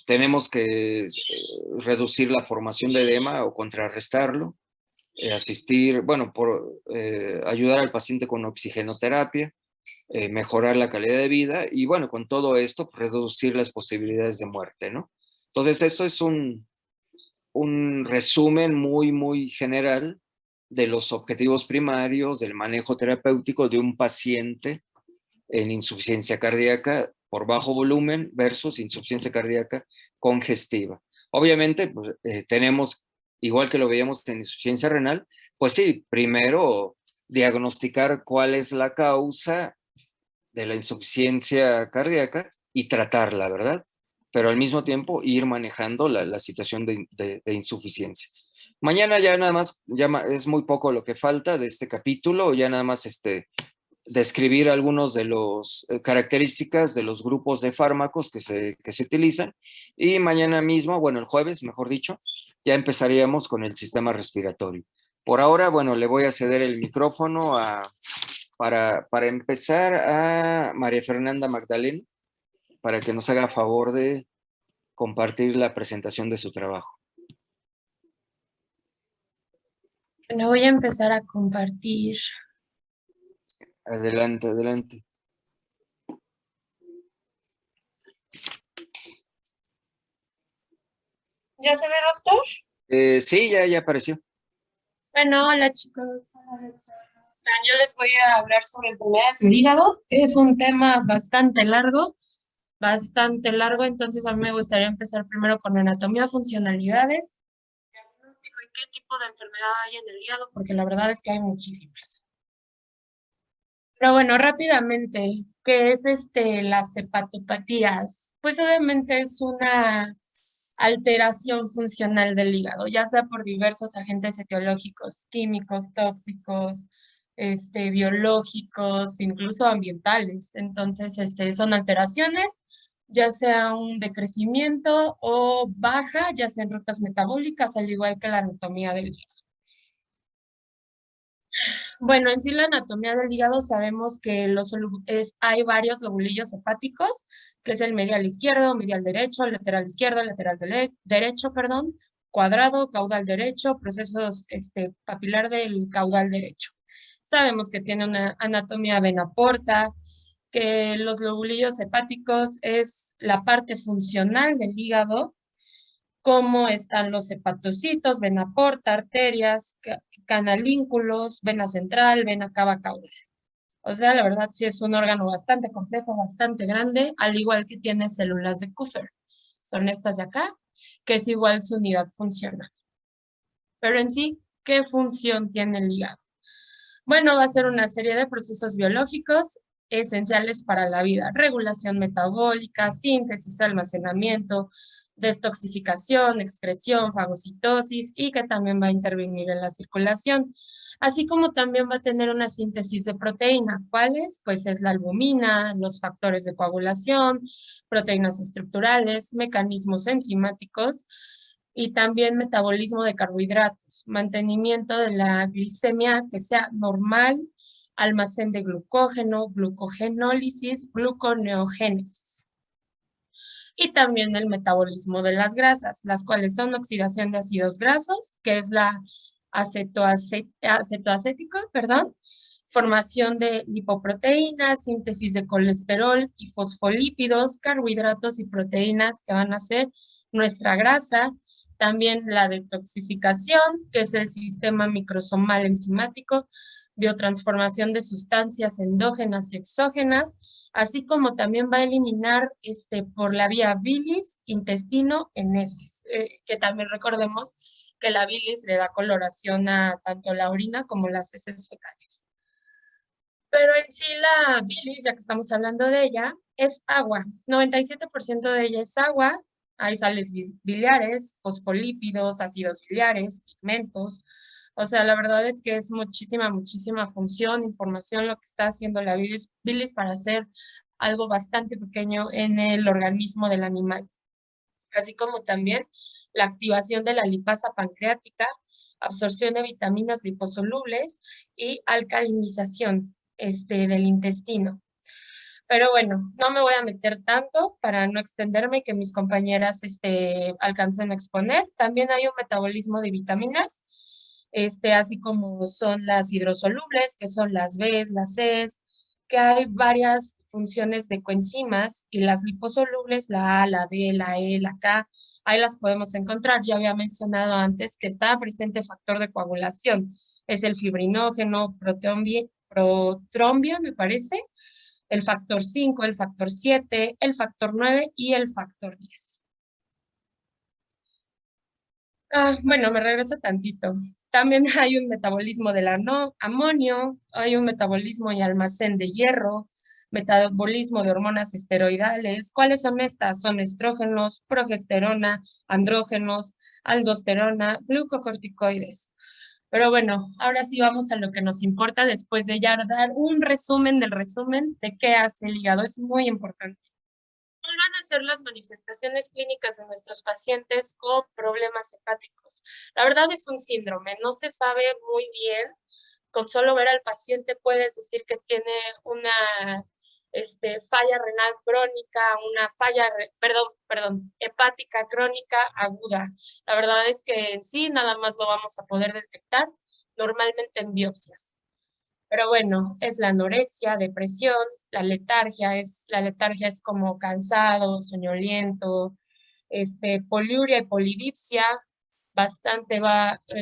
Tenemos que reducir la formación de edema o contrarrestarlo, asistir, bueno, ayudar al paciente con oxigenoterapia, mejorar la calidad de vida y bueno, con todo esto, reducir las posibilidades de muerte, ¿no? Entonces, eso es un resumen muy general de los objetivos primarios del manejo terapéutico de un paciente en insuficiencia cardíaca por bajo volumen versus insuficiencia cardíaca congestiva. Obviamente, pues, tenemos, igual que lo veíamos en insuficiencia renal, pues sí, primero diagnosticar cuál es la causa de la insuficiencia cardíaca y tratarla, ¿verdad? Pero al mismo tiempo ir manejando la situación de insuficiencia. Mañana ya nada más, es muy poco lo que falta de este capítulo, ya nada más describir algunos de las características de los grupos de fármacos que se utilizan y mañana mismo, bueno, el jueves, mejor dicho, ya empezaríamos con el sistema respiratorio. Por ahora, bueno, le voy a ceder el micrófono para empezar a María Fernanda Magdalena para que nos haga favor de compartir la presentación de su trabajo. Bueno, voy a empezar a compartir. Adelante, adelante. ¿Ya se ve, doctor? Sí, ya apareció. Bueno, hola chicos. Yo les voy a hablar sobre enfermedades del hígado. Es un tema bastante largo, entonces a mí me gustaría empezar primero con anatomía, funcionalidades, diagnóstico y qué tipo de enfermedad hay en el hígado, porque la verdad es que hay muchísimas. Pero bueno, rápidamente, ¿qué es las hepatopatías? Pues obviamente es una alteración funcional del hígado, ya sea por diversos agentes etiológicos, químicos, tóxicos, biológicos, incluso ambientales. Entonces, son alteraciones, ya sea un decrecimiento o baja, ya sea en rutas metabólicas, al igual que la anatomía del hígado. Bueno, en sí la anatomía del hígado sabemos que hay varios lobulillos hepáticos, que es el medial izquierdo, medial derecho, lateral izquierdo, lateral derecho, perdón, cuadrado, caudal derecho, procesos papilar del caudal derecho. Sabemos que tiene una anatomía vena porta, que los lobulillos hepáticos es la parte funcional del hígado, cómo están los hepatocitos, vena porta, arterias, canalínculos, vena central, vena cava caudal. O sea, la verdad sí es un órgano bastante complejo, bastante grande, al igual que tiene células de Kupffer. Son estas de acá, que es igual su unidad funcional. Pero en sí, ¿qué función tiene el hígado? Bueno, va a ser una serie de procesos biológicos esenciales para la vida: regulación metabólica, síntesis, almacenamiento, destoxificación, excreción, fagocitosis, y que también va a intervenir en la circulación, así como también va a tener una síntesis de proteína. ¿Cuáles? Pues es la albumina, los factores de coagulación, proteínas estructurales, mecanismos enzimáticos, y también metabolismo de carbohidratos, mantenimiento de la glicemia que sea normal, almacén de glucógeno, glucogenólisis, gluconeogénesis. Y también el metabolismo de las grasas, las cuales son oxidación de ácidos grasos, que es la acetoacético, perdón, formación de lipoproteínas, síntesis de colesterol y fosfolípidos, carbohidratos y proteínas que van a ser nuestra grasa. También la detoxificación, que es el sistema microsomal enzimático, biotransformación de sustancias endógenas y exógenas, así como también va a eliminar por la vía bilis, intestino, en heces, que también recordemos que la bilis le da coloración a tanto la orina como las heces fecales. Pero en sí la bilis, ya que estamos hablando de ella, es agua. 97% de ella es agua. Hay sales biliares, fosfolípidos, ácidos biliares, pigmentos. O sea, la verdad es que es muchísima función, información lo que está haciendo la bilis para hacer algo bastante pequeño en el organismo del animal. Así como también la activación de la lipasa pancreática, absorción de vitaminas liposolubles y alcalinización del intestino. Pero bueno, no me voy a meter tanto para no extenderme y que mis compañeras alcancen a exponer. También hay un metabolismo de vitaminas, así como son las hidrosolubles, que son las Bs, las Cs, que hay varias funciones de coenzimas y las liposolubles, la A, la D, la E, la K, ahí las podemos encontrar. Ya había mencionado antes que está presente factor de coagulación. Es el fibrinógeno, protrombia, me parece, el factor 5, el factor 7, el factor 9 y el factor 10. Bueno, me regreso tantito. También hay un metabolismo del amonio, hay un metabolismo y almacén de hierro, metabolismo de hormonas esteroidales. ¿Cuáles son estas? Son estrógenos, progesterona, andrógenos, aldosterona, glucocorticoides. Pero bueno, ahora sí vamos a lo que nos importa después de ya dar un resumen del resumen de qué hace el hígado. Es muy importante. ¿Cuáles van a ser las manifestaciones clínicas de nuestros pacientes con problemas hepáticos? La verdad es un síndrome, no se sabe muy bien. Con solo ver al paciente puedes decir que tiene una falla renal crónica, una falla, hepática crónica aguda. La verdad es que en sí nada más lo vamos a poder detectar normalmente en biopsias. Pero bueno, es la anorexia, depresión, la letargia es como cansado, soñoliento, poliuria y polidipsia,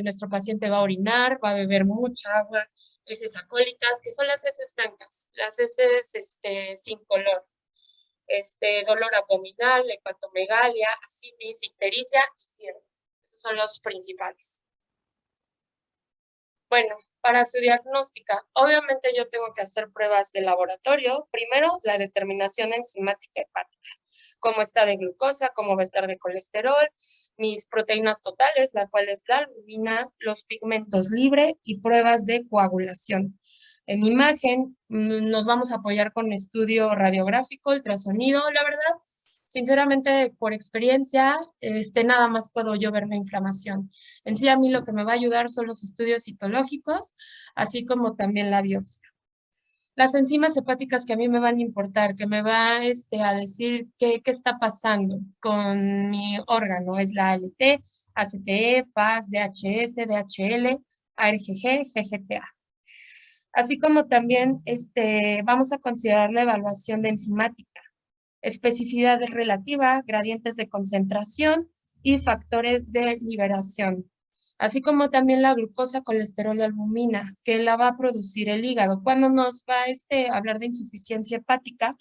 nuestro paciente va a orinar, va a beber mucha agua, heces alcohólicas, que son las heces blancas, las heces sin color, dolor abdominal, hepatomegalia, ascitis, ictericia y fiebre. Esos son los principales. Bueno, para su diagnóstica, obviamente yo tengo que hacer pruebas de laboratorio. Primero, la determinación enzimática hepática, cómo está de glucosa, cómo va a estar de colesterol, mis proteínas totales, la cual es la albumina, los pigmentos libre y pruebas de coagulación. En imagen, nos vamos a apoyar con estudio radiográfico, ultrasonido, la verdad. Sinceramente, por experiencia, nada más puedo yo ver la inflamación. En sí, a mí lo que me va a ayudar son los estudios citológicos, así como también la biopsia. Las enzimas hepáticas que a mí me van a importar, que me va a decir qué está pasando con mi órgano, es la ALT, ACTE, FAS, DHS, DHL, ARGG, GGTA. Así como también vamos a considerar la evaluación de enzimática, especificidad relativa, gradientes de concentración y factores de liberación, así como también la glucosa, colesterol y albumina, que la va a producir el hígado. Cuando nos va a hablar de insuficiencia hepática,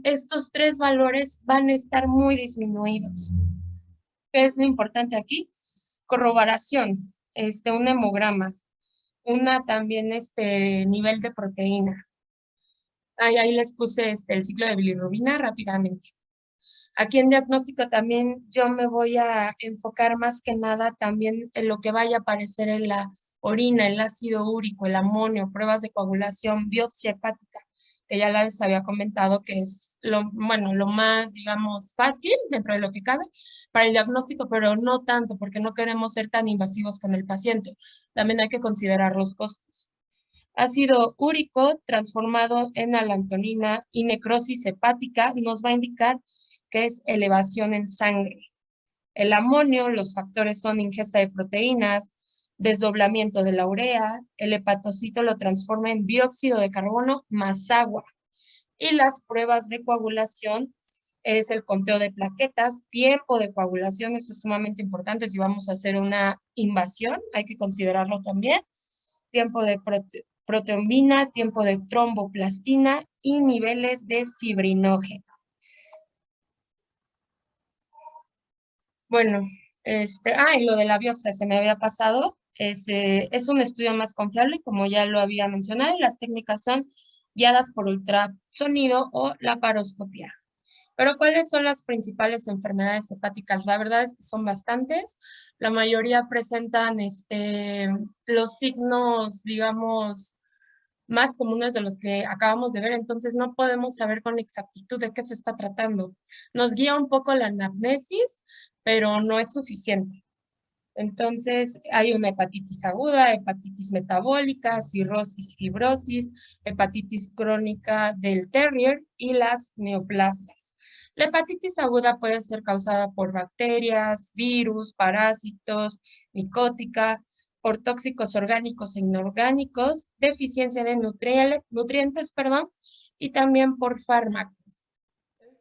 estos tres valores van a estar muy disminuidos. ¿Qué es lo importante aquí? Corroboración, un hemograma, también nivel de proteína. Ahí les puse el ciclo de bilirrubina rápidamente. Aquí en diagnóstico también yo me voy a enfocar más que nada también en lo que vaya a aparecer en la orina, el ácido úrico, el amonio, pruebas de coagulación, biopsia hepática, que ya les había comentado que es lo más, digamos, fácil dentro de lo que cabe para el diagnóstico, pero no tanto porque no queremos ser tan invasivos con el paciente. También hay que considerar los costos. Ácido úrico transformado en alantonina y necrosis hepática nos va a indicar que es elevación en sangre. El amonio, los factores son ingesta de proteínas, desdoblamiento de la urea, el hepatocito lo transforma en dióxido de carbono más agua. Y las pruebas de coagulación es el conteo de plaquetas, tiempo de coagulación, eso es sumamente importante si vamos a hacer una invasión, hay que considerarlo también, tiempo de proteombina, tiempo de tromboplastina y niveles de fibrinógeno. Bueno, y lo de la biopsia se me había pasado. Es un estudio más confiable, como ya lo había mencionado, y las técnicas son guiadas por ultrasonido o laparoscopia. Pero ¿cuáles son las principales enfermedades hepáticas? La verdad es que son bastantes. La mayoría presentan los signos, digamos, más comunes de los que acabamos de ver, entonces no podemos saber con exactitud de qué se está tratando. Nos guía un poco la anamnesis, pero no es suficiente. Entonces, hay una hepatitis aguda, hepatitis metabólica, cirrosis, fibrosis, hepatitis crónica del terrier y las neoplasias. La hepatitis aguda puede ser causada por bacterias, virus, parásitos, micótica, por tóxicos orgánicos e inorgánicos, deficiencia de nutrientes, perdón, y también por fármacos.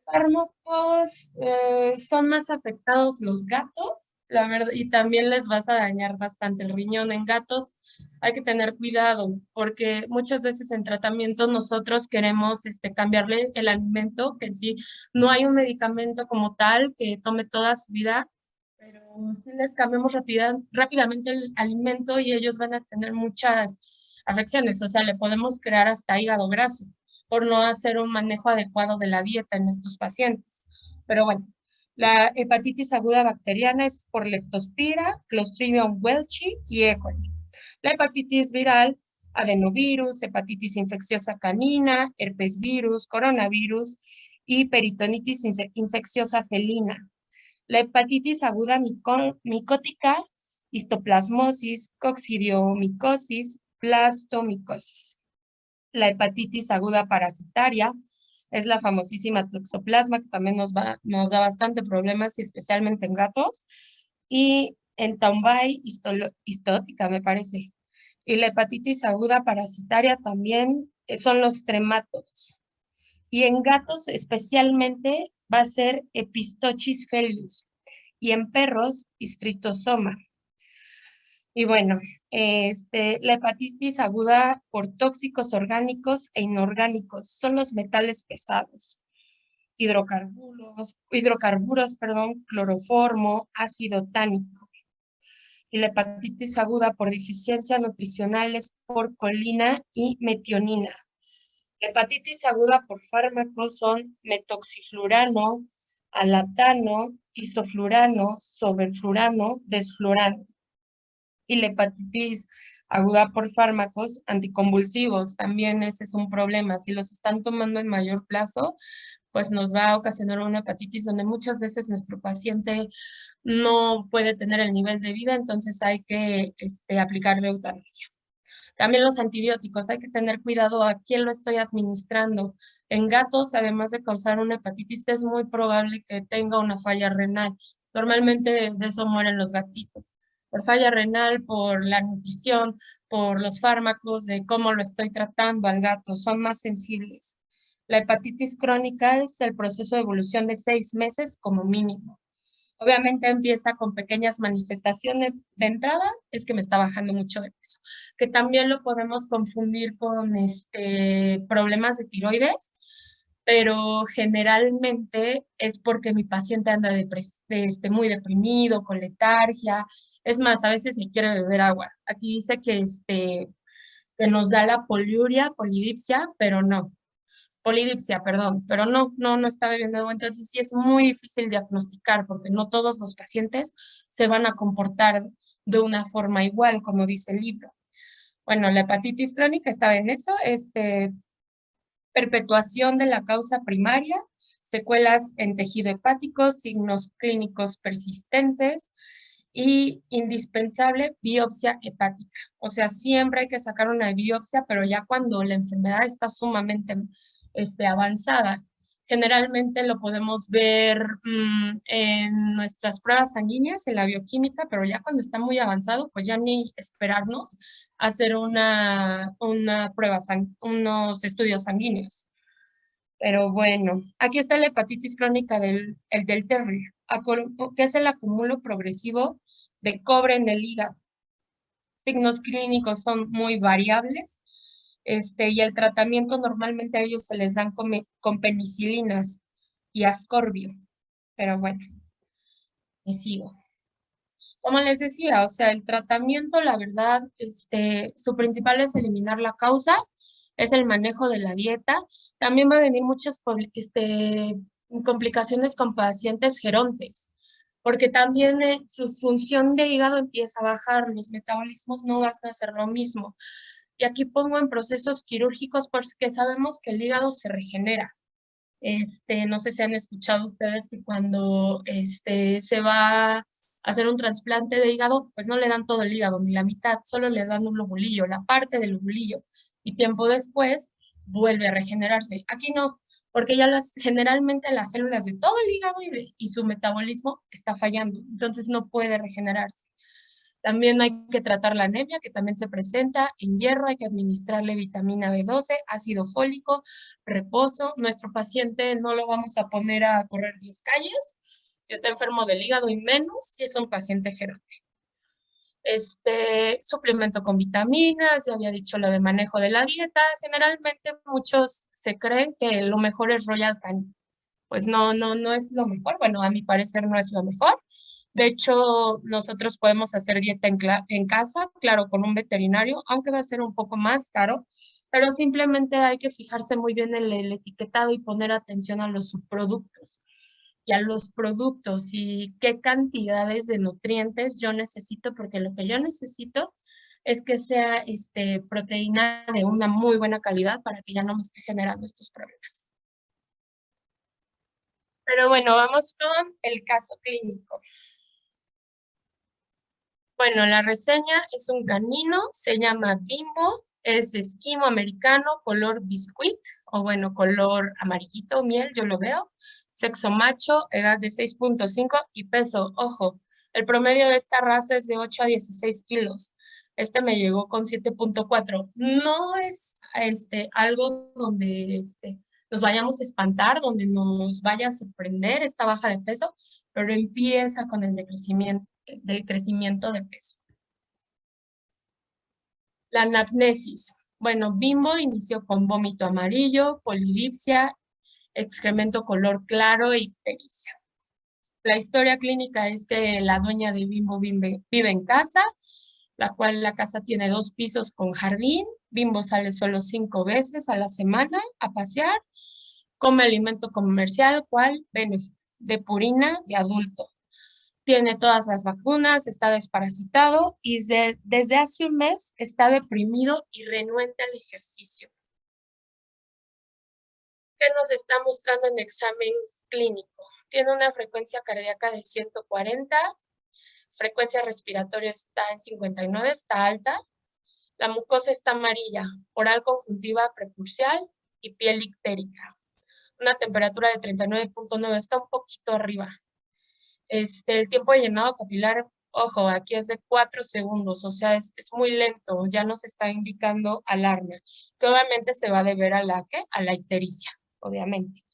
Fármacos son más afectados los gatos, la verdad, y también les vas a dañar bastante el riñón en gatos. Hay que tener cuidado porque muchas veces en tratamiento nosotros queremos cambiarle el alimento, que en sí no hay un medicamento como tal que tome toda su vida, pero si les cambiamos rápidamente el alimento y ellos van a tener muchas afecciones, o sea, le podemos crear hasta hígado graso por no hacer un manejo adecuado de la dieta en estos pacientes. Pero bueno, la hepatitis aguda bacteriana es por Leptospira, Clostridium welchi y E. coli. La hepatitis viral, adenovirus, hepatitis infecciosa canina, herpes virus, coronavirus y peritonitis infecciosa felina. La hepatitis aguda micótica, histoplasmosis, coccidiomicosis, plastomicosis. La hepatitis aguda parasitaria es la famosísima toxoplasma, que también nos da bastante problemas, y especialmente en gatos. Y en Tombay histótica, me parece. Y la hepatitis aguda parasitaria también son los tremátodos. Y en gatos especialmente va a ser Epistochis felius. Y en perros, Histritosoma. Y bueno, la hepatitis aguda por tóxicos orgánicos e inorgánicos son los metales pesados, hidrocarburos, perdón, cloroformo, ácido tánico. Y la hepatitis aguda por deficiencia nutricional es por colina y metionina. La hepatitis aguda por fármacos son metoxiflurano, alatano, isoflurano, soberflurano, desflurano. Y la hepatitis aguda por fármacos anticonvulsivos, también ese es un problema. Si los están tomando en mayor plazo, pues nos va a ocasionar una hepatitis donde muchas veces nuestro paciente no puede tener el nivel de vida, entonces hay que aplicarle eutanasia. También los antibióticos, hay que tener cuidado a quién lo estoy administrando. En gatos, además de causar una hepatitis, es muy probable que tenga una falla renal. Normalmente de eso mueren los gatitos. Por falla renal, por la nutrición, por los fármacos, de cómo lo estoy tratando al gato, son más sensibles. La hepatitis crónica es el proceso de evolución de 6 meses como mínimo. Obviamente empieza con pequeñas manifestaciones. De entrada es que me está bajando mucho de peso, que también lo podemos confundir con problemas de tiroides, pero generalmente es porque mi paciente anda muy deprimido, con letargia. Es más, a veces ni quiere beber agua. Aquí dice que nos da la poliuria, polidipsia, pero no polidipsia, perdón, pero no está bebiendo agua, entonces sí es muy difícil diagnosticar porque no todos los pacientes se van a comportar de una forma igual, como dice el libro. Bueno, la hepatitis crónica estaba en eso, perpetuación de la causa primaria, secuelas en tejido hepático, signos clínicos persistentes y indispensable biopsia hepática. O sea, siempre hay que sacar una biopsia, pero ya cuando la enfermedad está sumamente avanzada. Generalmente lo podemos ver en nuestras pruebas sanguíneas, en la bioquímica, pero ya cuando está muy avanzado, pues ya ni esperarnos a hacer una prueba, unos estudios sanguíneos. Pero bueno, aquí está la hepatitis crónica del terrier, que es el acumulo progresivo de cobre en el hígado. Signos clínicos son muy variables, y el tratamiento normalmente a ellos se les dan con penicilinas y ascorbio. Pero bueno, y sigo. Como les decía, o sea, el tratamiento, la verdad, su principal es eliminar la causa, es el manejo de la dieta. También va a venir muchas complicaciones con pacientes gerontes, porque también su función de hígado empieza a bajar, los metabolismos no van a hacer lo mismo. Y aquí pongo en procesos quirúrgicos porque sabemos que el hígado se regenera. No sé si han escuchado ustedes que cuando se va hacer un trasplante de hígado, pues no le dan todo el hígado, ni la mitad, solo le dan un lobulillo, la parte del lobulillo, y tiempo después vuelve a regenerarse. Aquí no, porque ya generalmente las células de todo el hígado y su metabolismo está fallando, entonces no puede regenerarse. También hay que tratar la anemia, que también se presenta en hierro, hay que administrarle vitamina B12, ácido fólico, reposo. Nuestro paciente no lo vamos a poner a correr 10 calles, si está enfermo del hígado y menos si es un paciente geronte. Suplemento con vitaminas, ya había dicho lo de manejo de la dieta. Generalmente muchos se creen que lo mejor es Royal Canin. Pues no es lo mejor. Bueno, a mi parecer no es lo mejor. De hecho, nosotros podemos hacer dieta en casa, claro, con un veterinario, aunque va a ser un poco más caro, pero simplemente hay que fijarse muy bien en el etiquetado y poner atención a los subproductos y a los productos y qué cantidades de nutrientes yo necesito, porque lo que yo necesito es que sea proteína de una muy buena calidad para que ya no me esté generando estos problemas. Pero bueno, vamos con el caso clínico. Bueno, la reseña es un canino, se llama Bimbo, es esquimo americano, color biscuit, o bueno, color amarillito, miel, yo lo veo. Sexo macho, edad de 6.5 y peso, ojo, el promedio de esta raza es de 8 a 16 kilos. Este me llegó con 7.4. No es algo donde nos vayamos a espantar, donde nos vaya a sorprender esta baja de peso, pero empieza con el decrecimiento del crecimiento de peso. La anamnesis. Bueno, Bimbo inició con vómito amarillo, polidipsia, excremento color claro e ictericia. La historia clínica es que la dueña de Bimbo vive en casa, la cual la casa tiene 2 pisos con jardín. Bimbo sale solo 5 veces a la semana a pasear, come alimento comercial, cual de purina de adulto. Tiene todas las vacunas, está desparasitado y desde hace un mes está deprimido y renuente al ejercicio. ¿Qué nos está mostrando en examen clínico? Tiene una frecuencia cardíaca de 140, frecuencia respiratoria está en 59, está alta. La mucosa está amarilla, oral conjuntiva prepurcial y piel ictérica. Una temperatura de 39.9, está un poquito arriba. El tiempo de llenado capilar, ojo, aquí es de 4 segundos, o sea, es muy lento, ya nos está indicando alarma, que obviamente se va a deber a a la ictericia, obviamente.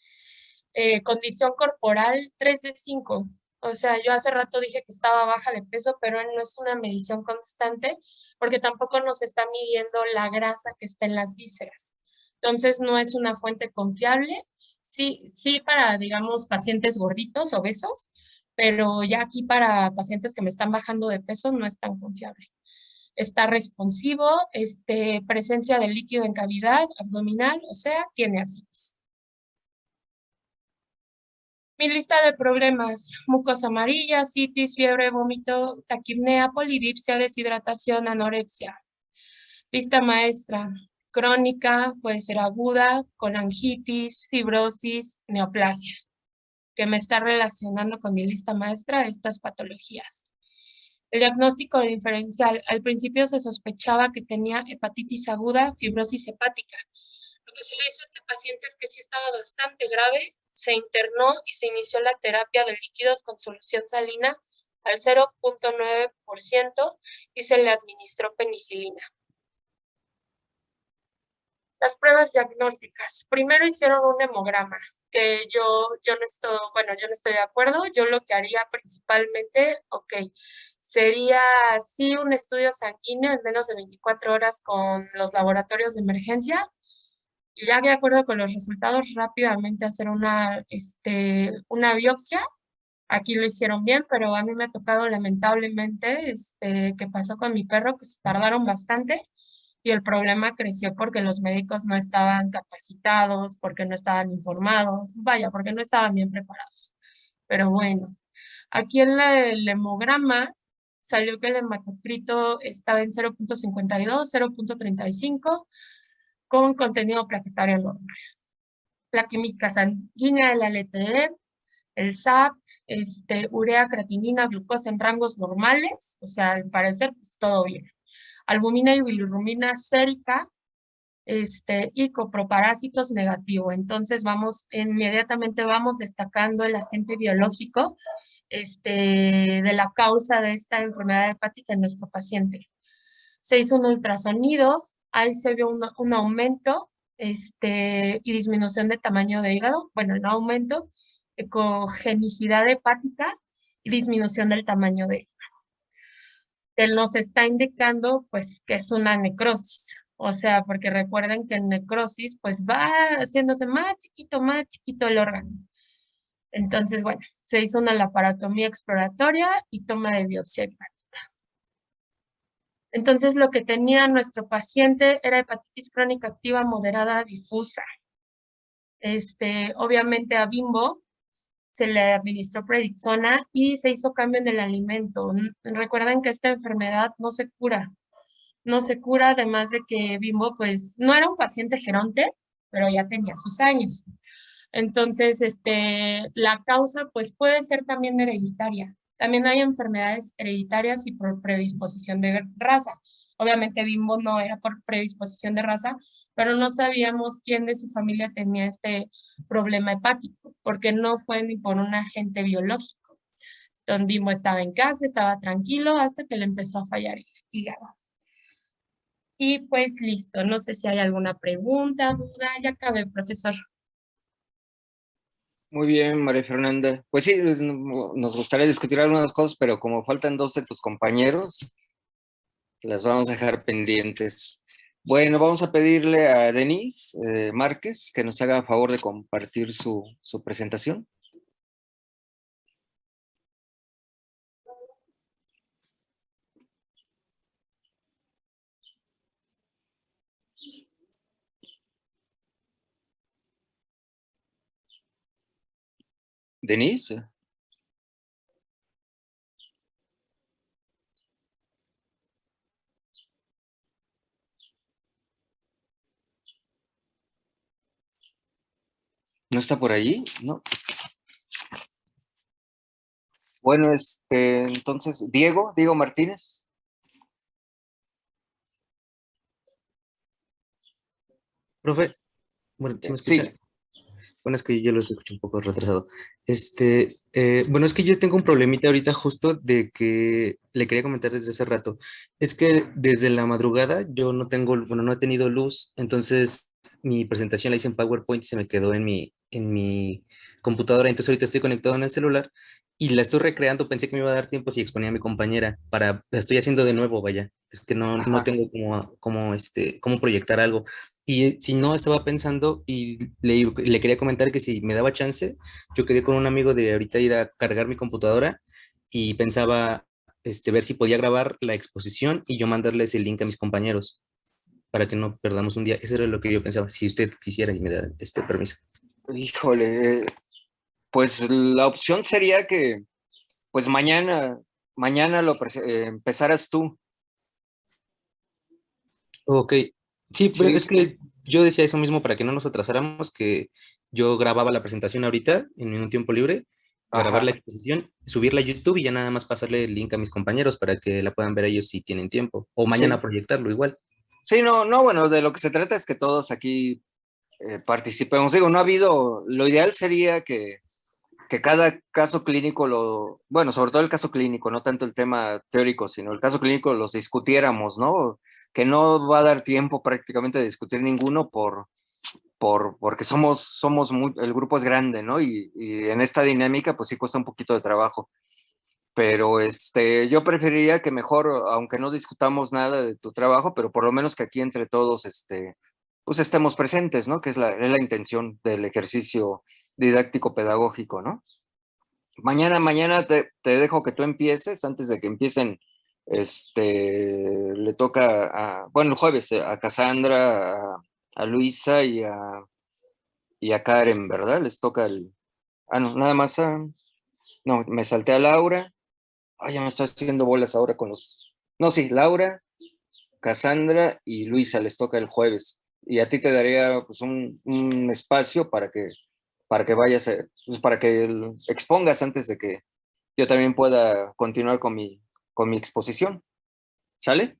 Condición corporal 3 de 5, o sea, yo hace rato dije que estaba baja de peso, pero no es una medición constante, porque tampoco nos está midiendo la grasa que está en las vísceras. Entonces, no es una fuente confiable. Sí para, digamos, pacientes gorditos, obesos, pero ya aquí para pacientes que me están bajando de peso no es tan confiable. Está responsivo, presencia de líquido en cavidad abdominal, o sea, tiene ascitis. Mi lista de problemas: mucosa amarilla, citis, fiebre, vómito, taquipnea, polidipsia, deshidratación, anorexia. Lista maestra: crónica, puede ser aguda, colangitis, fibrosis, neoplasia, que me está relacionando con mi lista maestra estas patologías. El diagnóstico diferencial: al principio se sospechaba que tenía hepatitis aguda, fibrosis hepática. Lo que se le hizo a este paciente es que sí estaba bastante grave, se internó y se inició la terapia de líquidos con solución salina al 0.9% y se le administró penicilina. Las pruebas diagnósticas. Primero hicieron un hemograma, que yo no estoy de acuerdo. Yo lo que haría principalmente, sería sí un estudio sanguíneo en menos de 24 horas con los laboratorios de emergencia, y ya de acuerdo con los resultados rápidamente hacer una biopsia. Aquí lo hicieron bien, pero a mí me ha tocado lamentablemente que pasó con mi perro, que se tardaron bastante y el problema creció porque los médicos no estaban capacitados, porque no estaban informados, vaya, porque no estaban bien preparados. Pero bueno, aquí en el hemograma salió que el hematocrito estaba en 0.52, 0.35, con contenido plaquetario normal. La química sanguínea, el ALT, el SAP, urea, creatinina, glucosa en rangos normales, o sea, al parecer, pues todo bien. Albumina y bilirrubina sérica, y coproparásitos negativo. Entonces inmediatamente vamos destacando el agente biológico, de la causa de esta enfermedad hepática en nuestro paciente. Se hizo un ultrasonido, ahí se vio un aumento, y disminución de tamaño de hígado, bueno, un aumento, ecogenicidad hepática y disminución del tamaño de hígado. Él nos está indicando pues que es una necrosis. O sea, porque recuerden que en necrosis pues va haciéndose más chiquito el órgano. Entonces, bueno, se hizo una laparotomía exploratoria y toma de biopsia hepática. Entonces, lo que tenía nuestro paciente era hepatitis crónica activa moderada difusa. Obviamente a Bimbo se le administró prednisona y se hizo cambio en el alimento. Recuerden que esta enfermedad no se cura, además de que Bimbo pues no era un paciente geronte, pero ya tenía sus años. Entonces, la causa pues puede ser también hereditaria. También hay enfermedades hereditarias y por predisposición de raza. Obviamente Bimbo no era por predisposición de raza, pero no sabíamos quién de su familia tenía este problema hepático, porque no fue ni por un agente biológico. Don Bimbo estaba en casa, estaba tranquilo hasta que le empezó a fallar el hígado. Y pues listo, no sé si hay alguna pregunta, duda, ya acabé, profesor. Muy bien, María Fernanda. Pues sí, nos gustaría discutir algunas cosas, pero como faltan dos de tus compañeros, las vamos a dejar pendientes. Bueno, vamos a pedirle a Denise Márquez que nos haga favor de compartir su presentación. Denise. ¿No está por allí? No. Bueno, entonces, Diego Martínez. Profe, bueno, ¿sí me escucha? Sí, Bueno, es que yo los escucho un poco retrasado. Bueno, es que yo tengo un problemita ahorita justo de que le quería comentar desde hace rato. Es que desde la madrugada yo no tengo, bueno, no he tenido luz, entonces mi presentación la hice en PowerPoint, se me quedó en mi computadora, entonces ahorita estoy conectado en el celular y la estoy recreando, pensé que me iba a dar tiempo si exponía a mi compañera, la estoy haciendo de nuevo, vaya, es que no ajá. tengo cómo proyectar algo. Y si no, estaba pensando y le quería comentar que si me daba chance, yo quedé con un amigo de ahorita ir a cargar mi computadora y pensaba ver si podía grabar la exposición y yo mandarles el link a mis compañeros para que no perdamos un día. Eso era lo que yo pensaba, si usted quisiera y me da este permiso. Híjole, pues la opción sería que, pues mañana empezaras tú. Ok, sí, pero Sí, es que yo decía eso mismo para que no nos atrasáramos, que yo grababa la presentación ahorita en un tiempo libre, grabar la ajá. exposición, subirla a YouTube y ya nada más pasarle el link a mis compañeros para que la puedan ver ellos si tienen tiempo, o mañana Sí, proyectarlo igual. sí, no, no, bueno, de lo que se trata es que todos aquí participemos. Digo, no ha habido, lo ideal sería que cada caso clínico bueno, sobre todo el caso clínico, no tanto el tema teórico, sino el caso clínico los discutiéramos, ¿no? Que no va a dar tiempo prácticamente de discutir ninguno porque el grupo es grande, ¿no? Y en esta dinámica, pues sí cuesta un poquito de trabajo. Pero yo preferiría que mejor, aunque no discutamos nada de tu trabajo, pero por lo menos que aquí entre todos, pues estemos presentes, ¿no? Que es la intención del ejercicio didáctico pedagógico, ¿no? Mañana te dejo que tú empieces, antes de que empiecen, le toca bueno, el jueves, a Cassandra, a Luisa y a Karen, ¿verdad? Les toca no, nada más no, me salté a Laura. Ay, ya me estoy haciendo bolas ahora con no, sí, Laura, Cassandra y Luisa les toca el jueves. Y a ti te daría pues un espacio para que para que vayas, pues, para que expongas antes de que yo también pueda continuar con mi exposición. ¿Sale?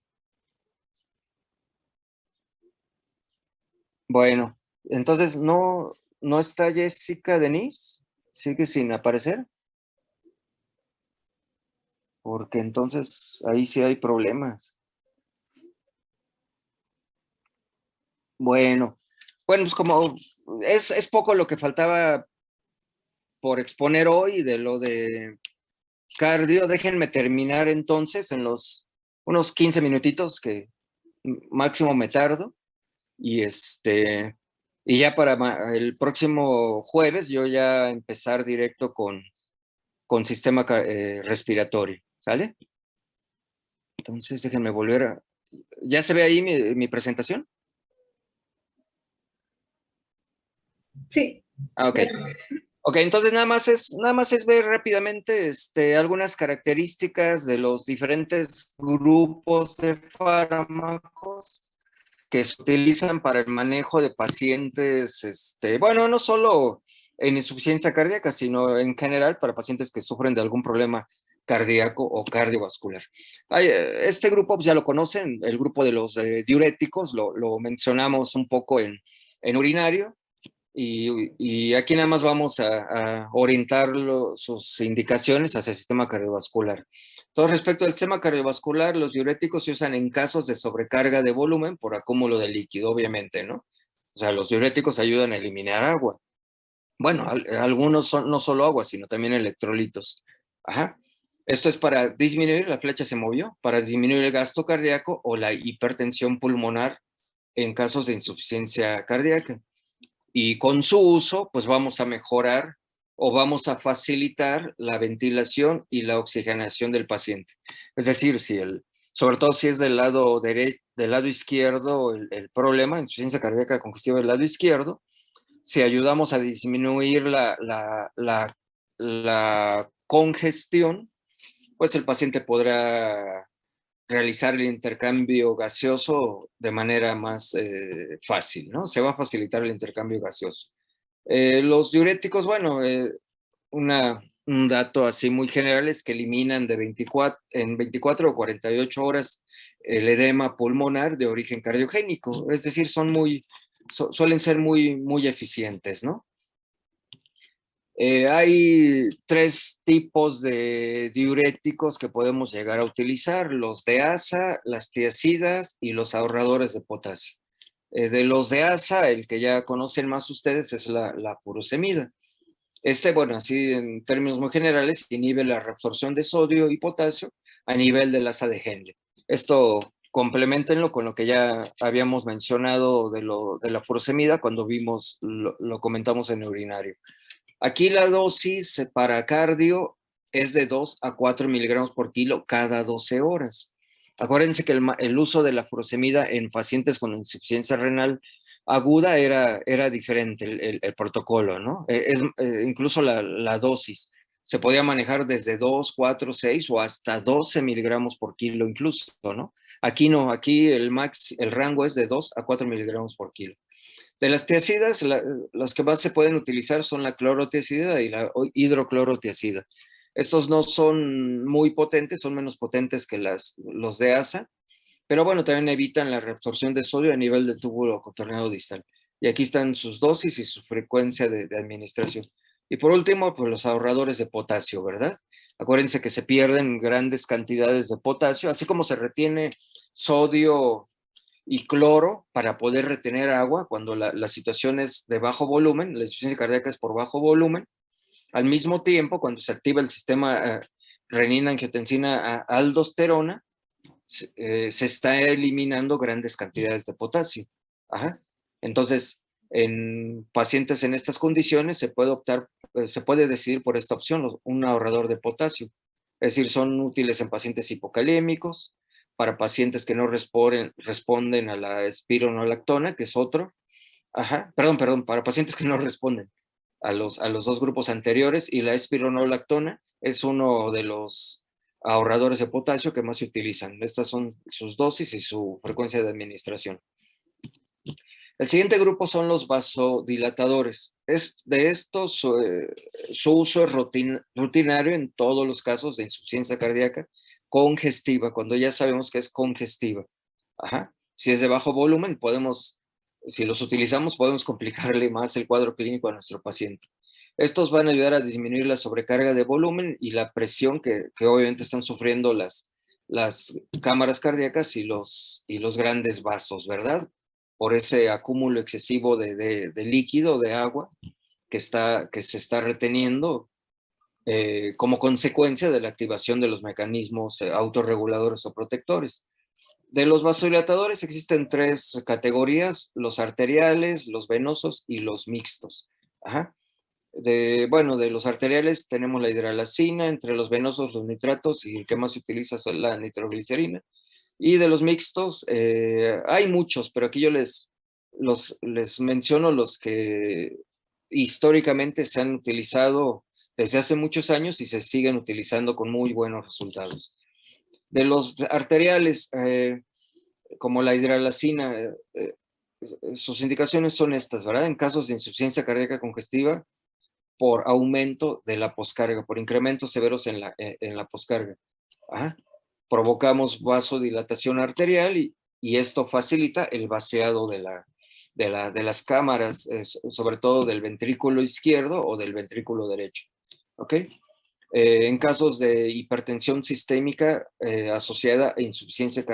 Bueno, entonces no está Jessica Denise, sigue sin aparecer, porque entonces ahí sí hay problemas. Bueno, bueno, pues como es poco lo que faltaba por exponer hoy de lo de cardio, déjenme terminar entonces en los unos 15 minutitos que máximo me tardo y y ya para el próximo jueves yo ya empezar directo con sistema respiratorio, ¿sale? Entonces déjenme volver a... ¿Ya se ve ahí mi presentación? Sí. Ah, ok. Ok, entonces nada más es ver rápidamente algunas características de los diferentes grupos de fármacos que se utilizan para el manejo de pacientes, bueno, no solo en insuficiencia cardíaca, sino en general para pacientes que sufren de algún problema cardíaco o cardiovascular. Este grupo pues, ya lo conocen, el grupo de los diuréticos, lo mencionamos un poco en urinario, y aquí nada más vamos a orientar sus indicaciones hacia el sistema cardiovascular. Todo respecto al sistema cardiovascular, los diuréticos se usan en casos de sobrecarga de volumen por acúmulo de líquido, obviamente, ¿no? O sea, los diuréticos ayudan a eliminar agua. Bueno, algunos son no solo agua, sino también electrolitos. Ajá. Esto es para disminuir, la flecha se movió, para disminuir el gasto cardíaco o la hipertensión pulmonar en casos de insuficiencia cardíaca. Y con su uso, pues vamos a mejorar o vamos a facilitar la ventilación y la oxigenación del paciente. Es decir, sobre todo si es del lado del lado izquierdo el problema, insuficiencia cardíaca congestiva del lado izquierdo, si ayudamos a disminuir la congestión, pues el paciente podrá realizar el intercambio gaseoso de manera más fácil, ¿no? Se va a facilitar el intercambio gaseoso. Los diuréticos, bueno, un dato así muy general es que eliminan en 24 o 48 horas el edema pulmonar de origen cardiogénico, es decir, suelen ser muy eficientes, ¿no? Hay tres tipos de diuréticos que podemos llegar a utilizar, los de ASA, las tiazidas y los ahorradores de potasio. De los de ASA, el que ya conocen más ustedes es la furosemida. Bueno, así en términos muy generales, inhibe la reabsorción de sodio y potasio a nivel del asa de Henle. Esto complementenlo con lo que ya habíamos mencionado de la furosemida cuando lo comentamos en el urinario. Aquí la dosis para cardio es de 2 a 4 miligramos por kilo cada 12 horas. Acuérdense que el uso de la furosemida en pacientes con insuficiencia renal aguda era diferente el protocolo, ¿no? Incluso la dosis se podía manejar desde 2, 4, 6 o hasta 12 miligramos por kilo incluso, ¿no? Aquí no, aquí el rango es de 2 a 4 miligramos por kilo. De las tiazidas, las que más se pueden utilizar son la clorotiazida y la hidroclorotiazida. Estos no son muy potentes, son menos potentes que los de ASA, pero bueno, también evitan la reabsorción de sodio a nivel del túbulo contorneado distal. Y aquí están sus dosis y su frecuencia de administración. Y por último, pues los ahorradores de potasio, ¿verdad? Acuérdense que se pierden grandes cantidades de potasio, así como se retiene sodio y cloro para poder retener agua cuando la situación es de bajo volumen, la insuficiencia cardíaca es por bajo volumen. Al mismo tiempo, cuando se activa el sistema renina-angiotensina-aldosterona, se está eliminando grandes cantidades de potasio. Ajá. Entonces, en pacientes en estas condiciones se puede decidir por esta opción, un ahorrador de potasio. Es decir, son útiles en pacientes hipocalémicos, para pacientes que no responden a la espironolactona, que es otro. Ajá, perdón, para pacientes que no responden a los dos grupos anteriores, y la espironolactona es uno de los ahorradores de potasio que más se utilizan. Estas son sus dosis y su frecuencia de administración. El siguiente grupo son los vasodilatadores. De estos, su uso es rutinario en todos los casos de insuficiencia cardíaca congestiva, cuando ya sabemos que es congestiva. Ajá. Si es de bajo volumen, si los utilizamos, podemos complicarle más el cuadro clínico a nuestro paciente. Estos van a ayudar a disminuir la sobrecarga de volumen y la presión que obviamente están sufriendo las cámaras cardíacas y los grandes vasos, ¿verdad? Por ese acúmulo excesivo de líquido, de agua, que se está reteniendo como consecuencia de la activación de los mecanismos autorreguladores o protectores. De los vasodilatadores existen 3 categorías: los arteriales, los venosos y los mixtos. Ajá. De los arteriales tenemos la hidralacina, entre los venosos los nitratos, y el que más se utiliza es la nitroglicerina. Y de los mixtos, hay muchos, pero aquí yo les menciono los que históricamente se han utilizado desde hace muchos años y se siguen utilizando con muy buenos resultados. De los arteriales, como la hidralacina, sus indicaciones son estas, ¿verdad? En casos de insuficiencia cardíaca congestiva, por aumento de la poscarga, por incrementos severos en la poscarga. Ajá. Provocamos vasodilatación arterial y esto facilita el vaciado de las cámaras, sobre todo del ventrículo izquierdo o del ventrículo derecho. ¿Ok? En casos de hipertensión sistémica asociada a insuficiencia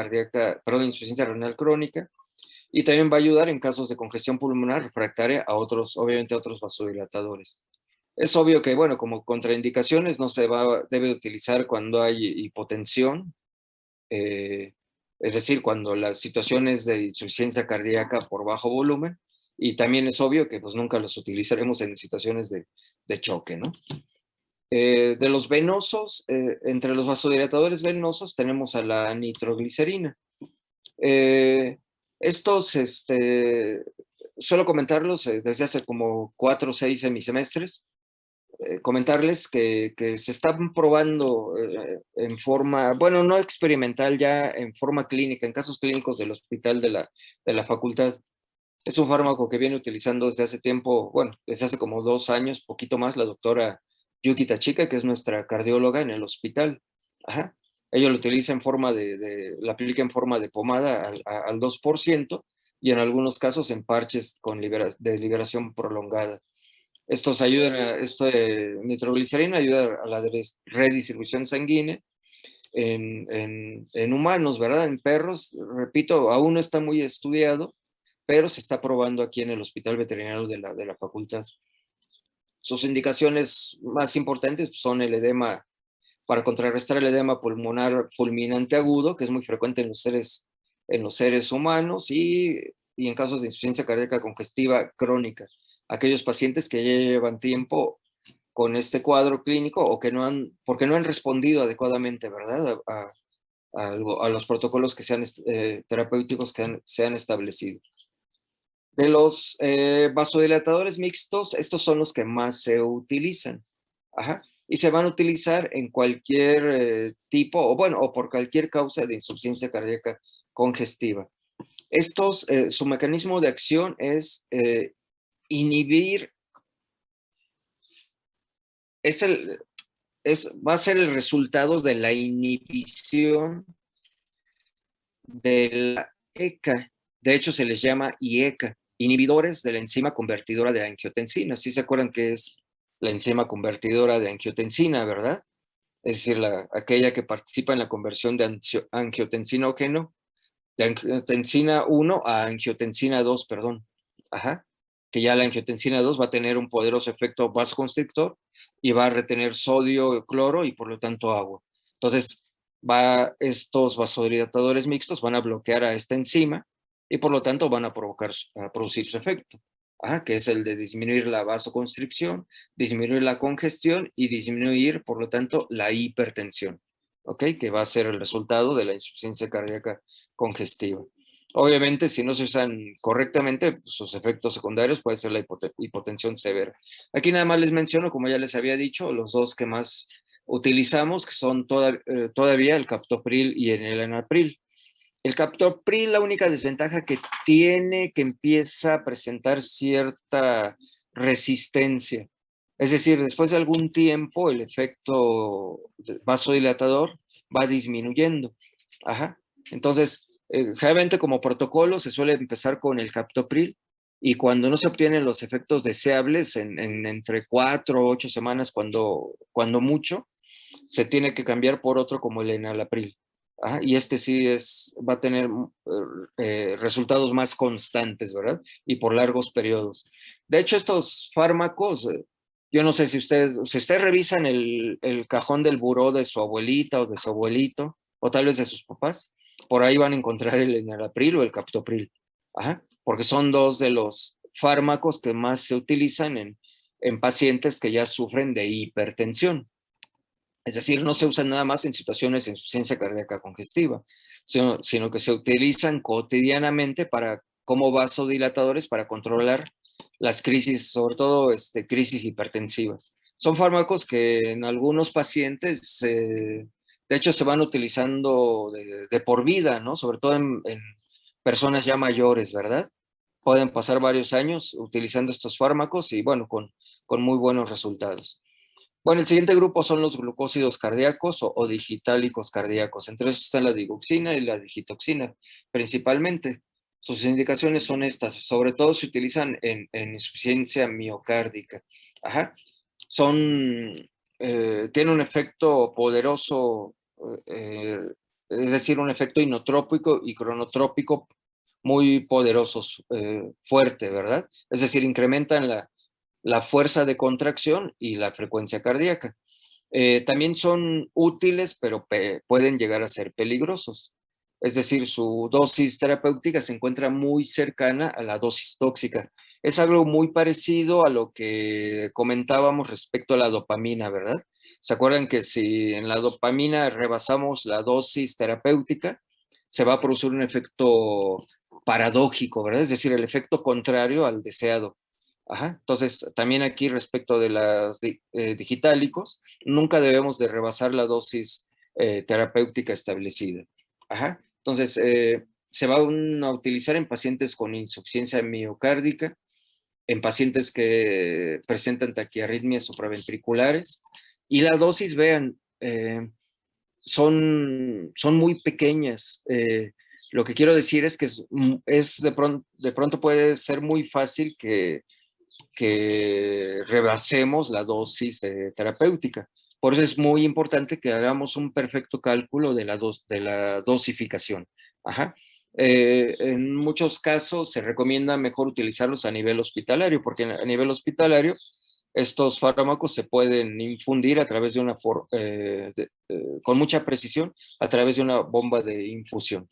renal crónica, y también va a ayudar en casos de congestión pulmonar refractaria obviamente a otros vasodilatadores. Es obvio que, bueno, como contraindicaciones no se debe utilizar cuando hay hipotensión, es decir, cuando la situación es de insuficiencia cardíaca por bajo volumen, y también es obvio que pues nunca los utilizaremos en situaciones de choque, ¿no? De los venosos, entre los vasodilatadores venosos tenemos a la nitroglicerina. Estos, suelo comentarlos desde hace como 4 o 6 semisemestres. Comentarles que se están probando en forma, bueno, no experimental, ya en forma clínica, en casos clínicos del hospital de la facultad. Es un fármaco que viene utilizando desde hace tiempo, bueno, desde hace como 2 años, poquito más, la doctora Yuki Tachika, que es nuestra cardióloga en el hospital. Ajá. Ella lo utiliza en forma la aplica en forma de pomada al 2%, y en algunos casos en parches de liberación prolongada. Estos ayudan nitroglicerina ayuda a la redistribución sanguínea en humanos, ¿verdad? En perros, repito, aún no está muy estudiado, pero se está probando aquí en el Hospital Veterinario de la facultad. Sus indicaciones más importantes son el edema, para contrarrestar el edema pulmonar fulminante agudo, que es muy frecuente en los seres humanos, y en casos de insuficiencia cardíaca congestiva crónica. Aquellos pacientes que ya llevan tiempo con este cuadro clínico o porque no han respondido adecuadamente, ¿verdad? A los protocolos terapéuticos que se han establecido. De los vasodilatadores mixtos, estos son los que más se utilizan. Ajá. Y se van a utilizar en cualquier tipo, o por cualquier causa de insuficiencia cardíaca congestiva. Su mecanismo de acción es inhibir, va a ser el resultado de la inhibición de la ECA. De hecho, se les llama IECA, inhibidores de la enzima convertidora de angiotensina. ¿Sí se acuerdan que es la enzima convertidora de angiotensina, verdad? Es decir, aquella que participa en la conversión de angiotensinógeno, de angiotensina 1 a angiotensina 2, perdón. Ajá. Que ya la angiotensina 2 va a tener un poderoso efecto vasoconstrictor y va a retener sodio, cloro y por lo tanto agua. Entonces, estos vasodilatadores mixtos van a bloquear a esta enzima y por lo tanto van a producir su efecto, que es el de disminuir la vasoconstricción, disminuir la congestión y disminuir, por lo tanto, la hipertensión, que va a ser el resultado de la insuficiencia cardíaca congestiva. Obviamente, si no se usan correctamente, pues, sus efectos secundarios puede ser la hipotensión severa. Aquí nada más les menciono, como ya les había dicho, los 2 que más utilizamos, que son todavía el captopril y el enalapril. El captopril, la única desventaja que tiene, que empieza a presentar cierta resistencia. Es decir, después de algún tiempo, el efecto vasodilatador va disminuyendo. Ajá. Entonces, generalmente como protocolo se suele empezar con el captopril y cuando no se obtienen los efectos deseables, entre 4 o 8 semanas, cuando mucho, se tiene que cambiar por otro como el enalapril. Ajá, y este sí va a tener resultados más constantes, ¿verdad? Y por largos periodos. De hecho, estos fármacos, yo no sé si ustedes revisan el cajón del buró de su abuelita o de su abuelito, o tal vez de sus papás, por ahí van a encontrar el enalapril o el captopril. Ajá, porque son dos de los fármacos que más se utilizan en pacientes que ya sufren de hipertensión. Es decir, no se usan nada más en situaciones de insuficiencia cardíaca congestiva, sino que se utilizan cotidianamente como vasodilatadores para controlar las crisis, sobre todo crisis hipertensivas. Son fármacos que en algunos pacientes, de hecho, se van utilizando de por vida, ¿no? Sobre todo en personas ya mayores, ¿verdad? Pueden pasar varios años utilizando estos fármacos y, bueno, con muy buenos resultados. Bueno, el siguiente grupo son los glucósidos cardíacos o digitálicos cardíacos. Entre esos están la digoxina y la digitoxina, principalmente. Sus indicaciones son estas, sobre todo se utilizan en insuficiencia miocárdica. Ajá. Tienen un efecto poderoso, es decir, un efecto inotrópico y cronotrópico muy poderosos, fuerte, ¿verdad? Es decir, incrementan la fuerza de contracción y la frecuencia cardíaca. También son útiles, pero pueden llegar a ser peligrosos. Es decir, su dosis terapéutica se encuentra muy cercana a la dosis tóxica. Es algo muy parecido a lo que comentábamos respecto a la dopamina, ¿verdad? ¿Se acuerdan que si en la dopamina rebasamos la dosis terapéutica, se va a producir un efecto paradójico, ¿verdad? Es decir, el efecto contrario al deseado. Ajá. Entonces, también aquí respecto de las digitálicos, nunca debemos de rebasar la dosis terapéutica establecida. Ajá. Entonces, se va a utilizar en pacientes con insuficiencia miocárdica, en pacientes que presentan taquiarritmias supraventriculares, y la dosis, vean, son muy pequeñas. Lo que quiero decir es que de pronto puede ser muy fácil que rebasemos la dosis terapéutica. Por eso es muy importante que hagamos un perfecto cálculo de la dosificación. Ajá. En muchos casos se recomienda mejor utilizarlos a nivel hospitalario, porque a nivel hospitalario estos fármacos se pueden infundir a través de con mucha precisión a través de una bomba de infusión.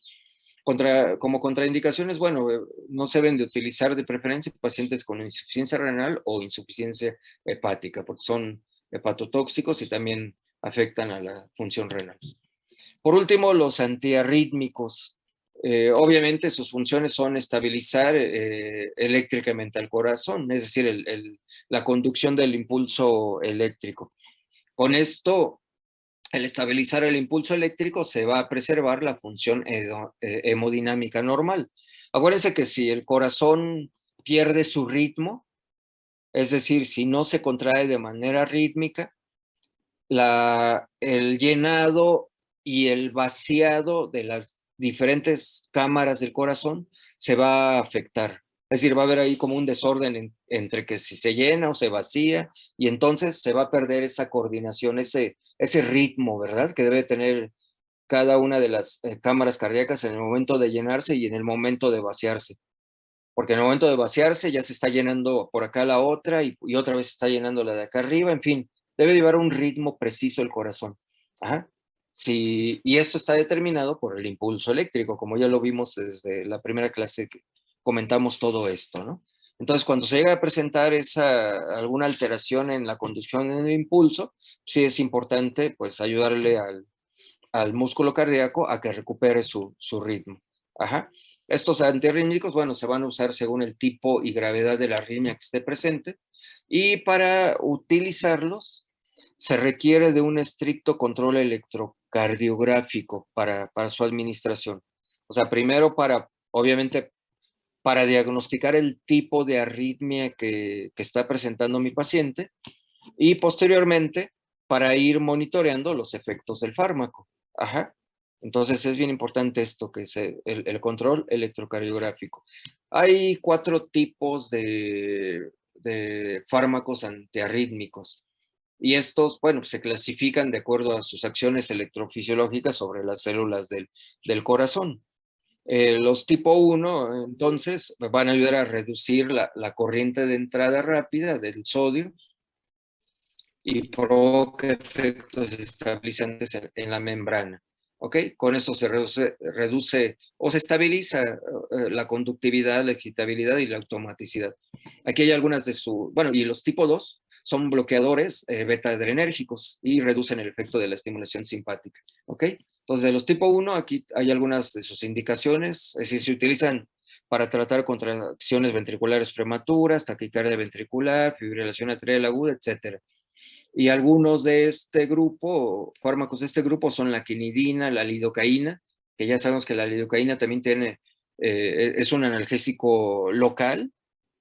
Como contraindicaciones, bueno, no se deben de utilizar de preferencia pacientes con insuficiencia renal o insuficiencia hepática, porque son hepatotóxicos y también afectan a la función renal. Por último, los antiarrítmicos. Obviamente sus funciones son estabilizar eléctricamente al corazón, es decir, la conducción del impulso eléctrico. Con esto, al estabilizar el impulso eléctrico, se va a preservar la función hemodinámica normal. Acuérdense que si el corazón pierde su ritmo, es decir, si no se contrae de manera rítmica, el llenado y el vaciado de las diferentes cámaras del corazón se va a afectar. Es decir, va a haber ahí como un desorden entre que si se llena o se vacía, y entonces se va a perder esa coordinación, ese ritmo, ¿verdad? Que debe tener cada una de las cámaras cardíacas en el momento de llenarse y en el momento de vaciarse. Porque en el momento de vaciarse ya se está llenando por acá la otra y otra vez se está llenando la de acá arriba, en fin, debe llevar un ritmo preciso el corazón. Ajá. Sí, y esto está determinado por el impulso eléctrico, como ya lo vimos desde la primera clase que comentamos todo esto, ¿no? Entonces, cuando se llega a presentar alguna alteración en la conducción del impulso, sí es importante pues ayudarle al músculo cardíaco a que recupere su ritmo. Ajá. Estos antiarrítmicos, bueno, se van a usar según el tipo y gravedad de la arritmia que esté presente, y para utilizarlos se requiere de un estricto control electrocardiográfico para su administración. O sea, primero obviamente, para diagnosticar el tipo de arritmia que está presentando mi paciente y posteriormente para ir monitoreando los efectos del fármaco. Ajá. Entonces es bien importante esto, que es el control electrocardiográfico. Hay 4 tipos de fármacos antiarrítmicos. Y estos, bueno, se clasifican de acuerdo a sus acciones electrofisiológicas sobre las células del corazón. Los tipo 1, entonces, van a ayudar a reducir la corriente de entrada rápida del sodio y provoca efectos estabilizantes en la membrana. ¿Ok? Con esto se reduce o se estabiliza la conductividad, la excitabilidad y la automaticidad. Aquí hay algunas de bueno, y los tipo 2 son bloqueadores beta-adrenérgicos y reducen el efecto de la estimulación simpática. ¿Ok? Entonces, de los tipo 1, aquí hay algunas de sus indicaciones, es decir, se utilizan para tratar contracciones ventriculares prematuras, taquicardia ventricular, fibrilación atrial aguda, etc. Y algunos de este grupo, fármacos de este grupo, son la quinidina, la lidocaína, que ya sabemos que la lidocaína también es un analgésico local,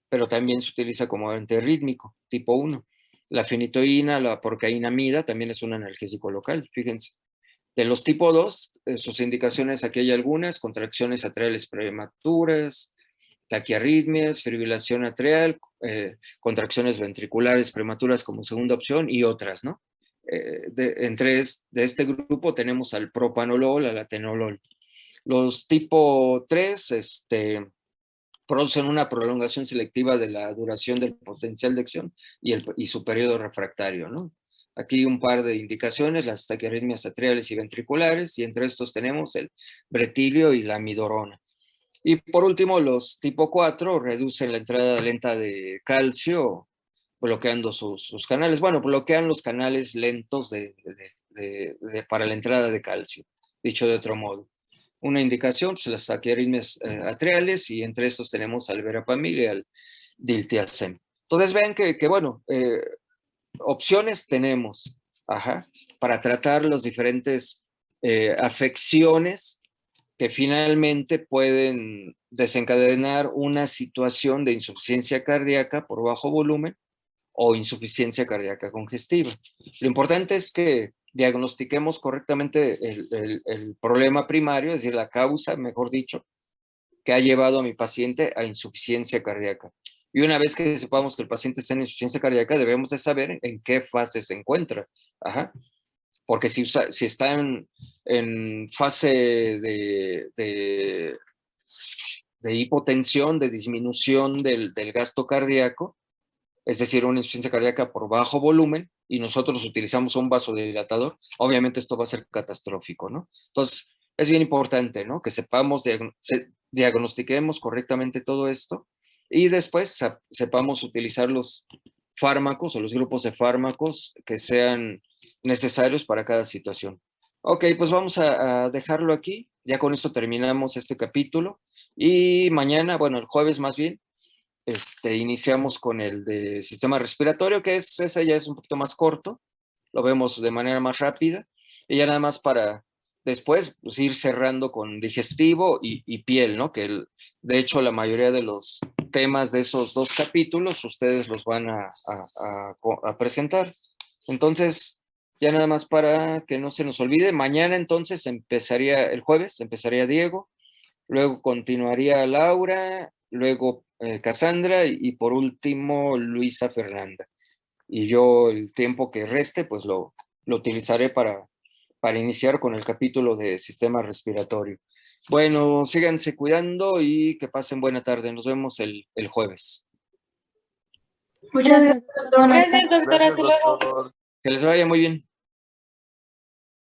pero también se utiliza como antiarrítmico, tipo 1. La fenitoína, la porcainamida, también es un analgésico local, fíjense. De los tipo 2, sus indicaciones, aquí hay algunas: contracciones atriales prematuras, taquiarritmias, fibrilación atrial, contracciones ventriculares prematuras como segunda opción y otras, ¿no? De este grupo tenemos al propanolol, al atenolol. Los tipo 3 producen una prolongación selectiva de la duración del potencial de acción y su periodo refractario, ¿no? Aquí un par de indicaciones: las taquiarritmias atriales y ventriculares, y entre estos tenemos el bretilio y la amidorona. Y por último, los tipo 4 reducen la entrada lenta de calcio, bloqueando sus canales. Bueno, bloquean los canales lentos para la entrada de calcio, dicho de otro modo. Una indicación, pues las taquiarritmias atriales, y entre estos tenemos al verapamil y al diltiazem. Entonces ven que bueno, opciones tenemos, ajá, para tratar las diferentes afecciones que finalmente pueden desencadenar una situación de insuficiencia cardíaca por bajo volumen o insuficiencia cardíaca congestiva. Lo importante es que diagnostiquemos correctamente el problema primario, es decir, la causa, mejor dicho, que ha llevado a mi paciente a insuficiencia cardíaca. Y una vez que sepamos que el paciente está en insuficiencia cardíaca, debemos de saber en qué fase se encuentra. Ajá. Porque si está en fase de hipotensión, de disminución del gasto cardíaco, es decir, una insuficiencia cardíaca por bajo volumen, y nosotros utilizamos un vasodilatador, obviamente esto va a ser catastrófico, ¿no? Entonces, es bien importante, ¿no? Que diagnostiquemos correctamente todo esto y después sepamos utilizar los fármacos o los grupos de fármacos que sean necesarios para cada situación. Ok, pues vamos a dejarlo aquí. Ya con esto terminamos este capítulo. Y mañana, bueno, el jueves más bien, iniciamos con el de sistema respiratorio, que ese ya es un poquito más corto. Lo vemos de manera más rápida. Y ya nada más para después pues, ir cerrando con digestivo y piel, ¿no? De hecho, la mayoría de los temas de esos 2 capítulos ustedes los van a presentar. Entonces, ya nada más para que no se nos olvide, mañana entonces el jueves empezaría Diego, luego continuaría Laura, luego Cassandra y por último Luisa Fernanda. Y yo el tiempo que reste pues lo utilizaré para iniciar con el capítulo de sistema respiratorio. Bueno, síganse cuidando y que pasen buena tarde. Nos vemos el jueves. Muchas gracias, doctor. Gracias, doctora. Hasta luego. Doctor. Que les vaya muy bien.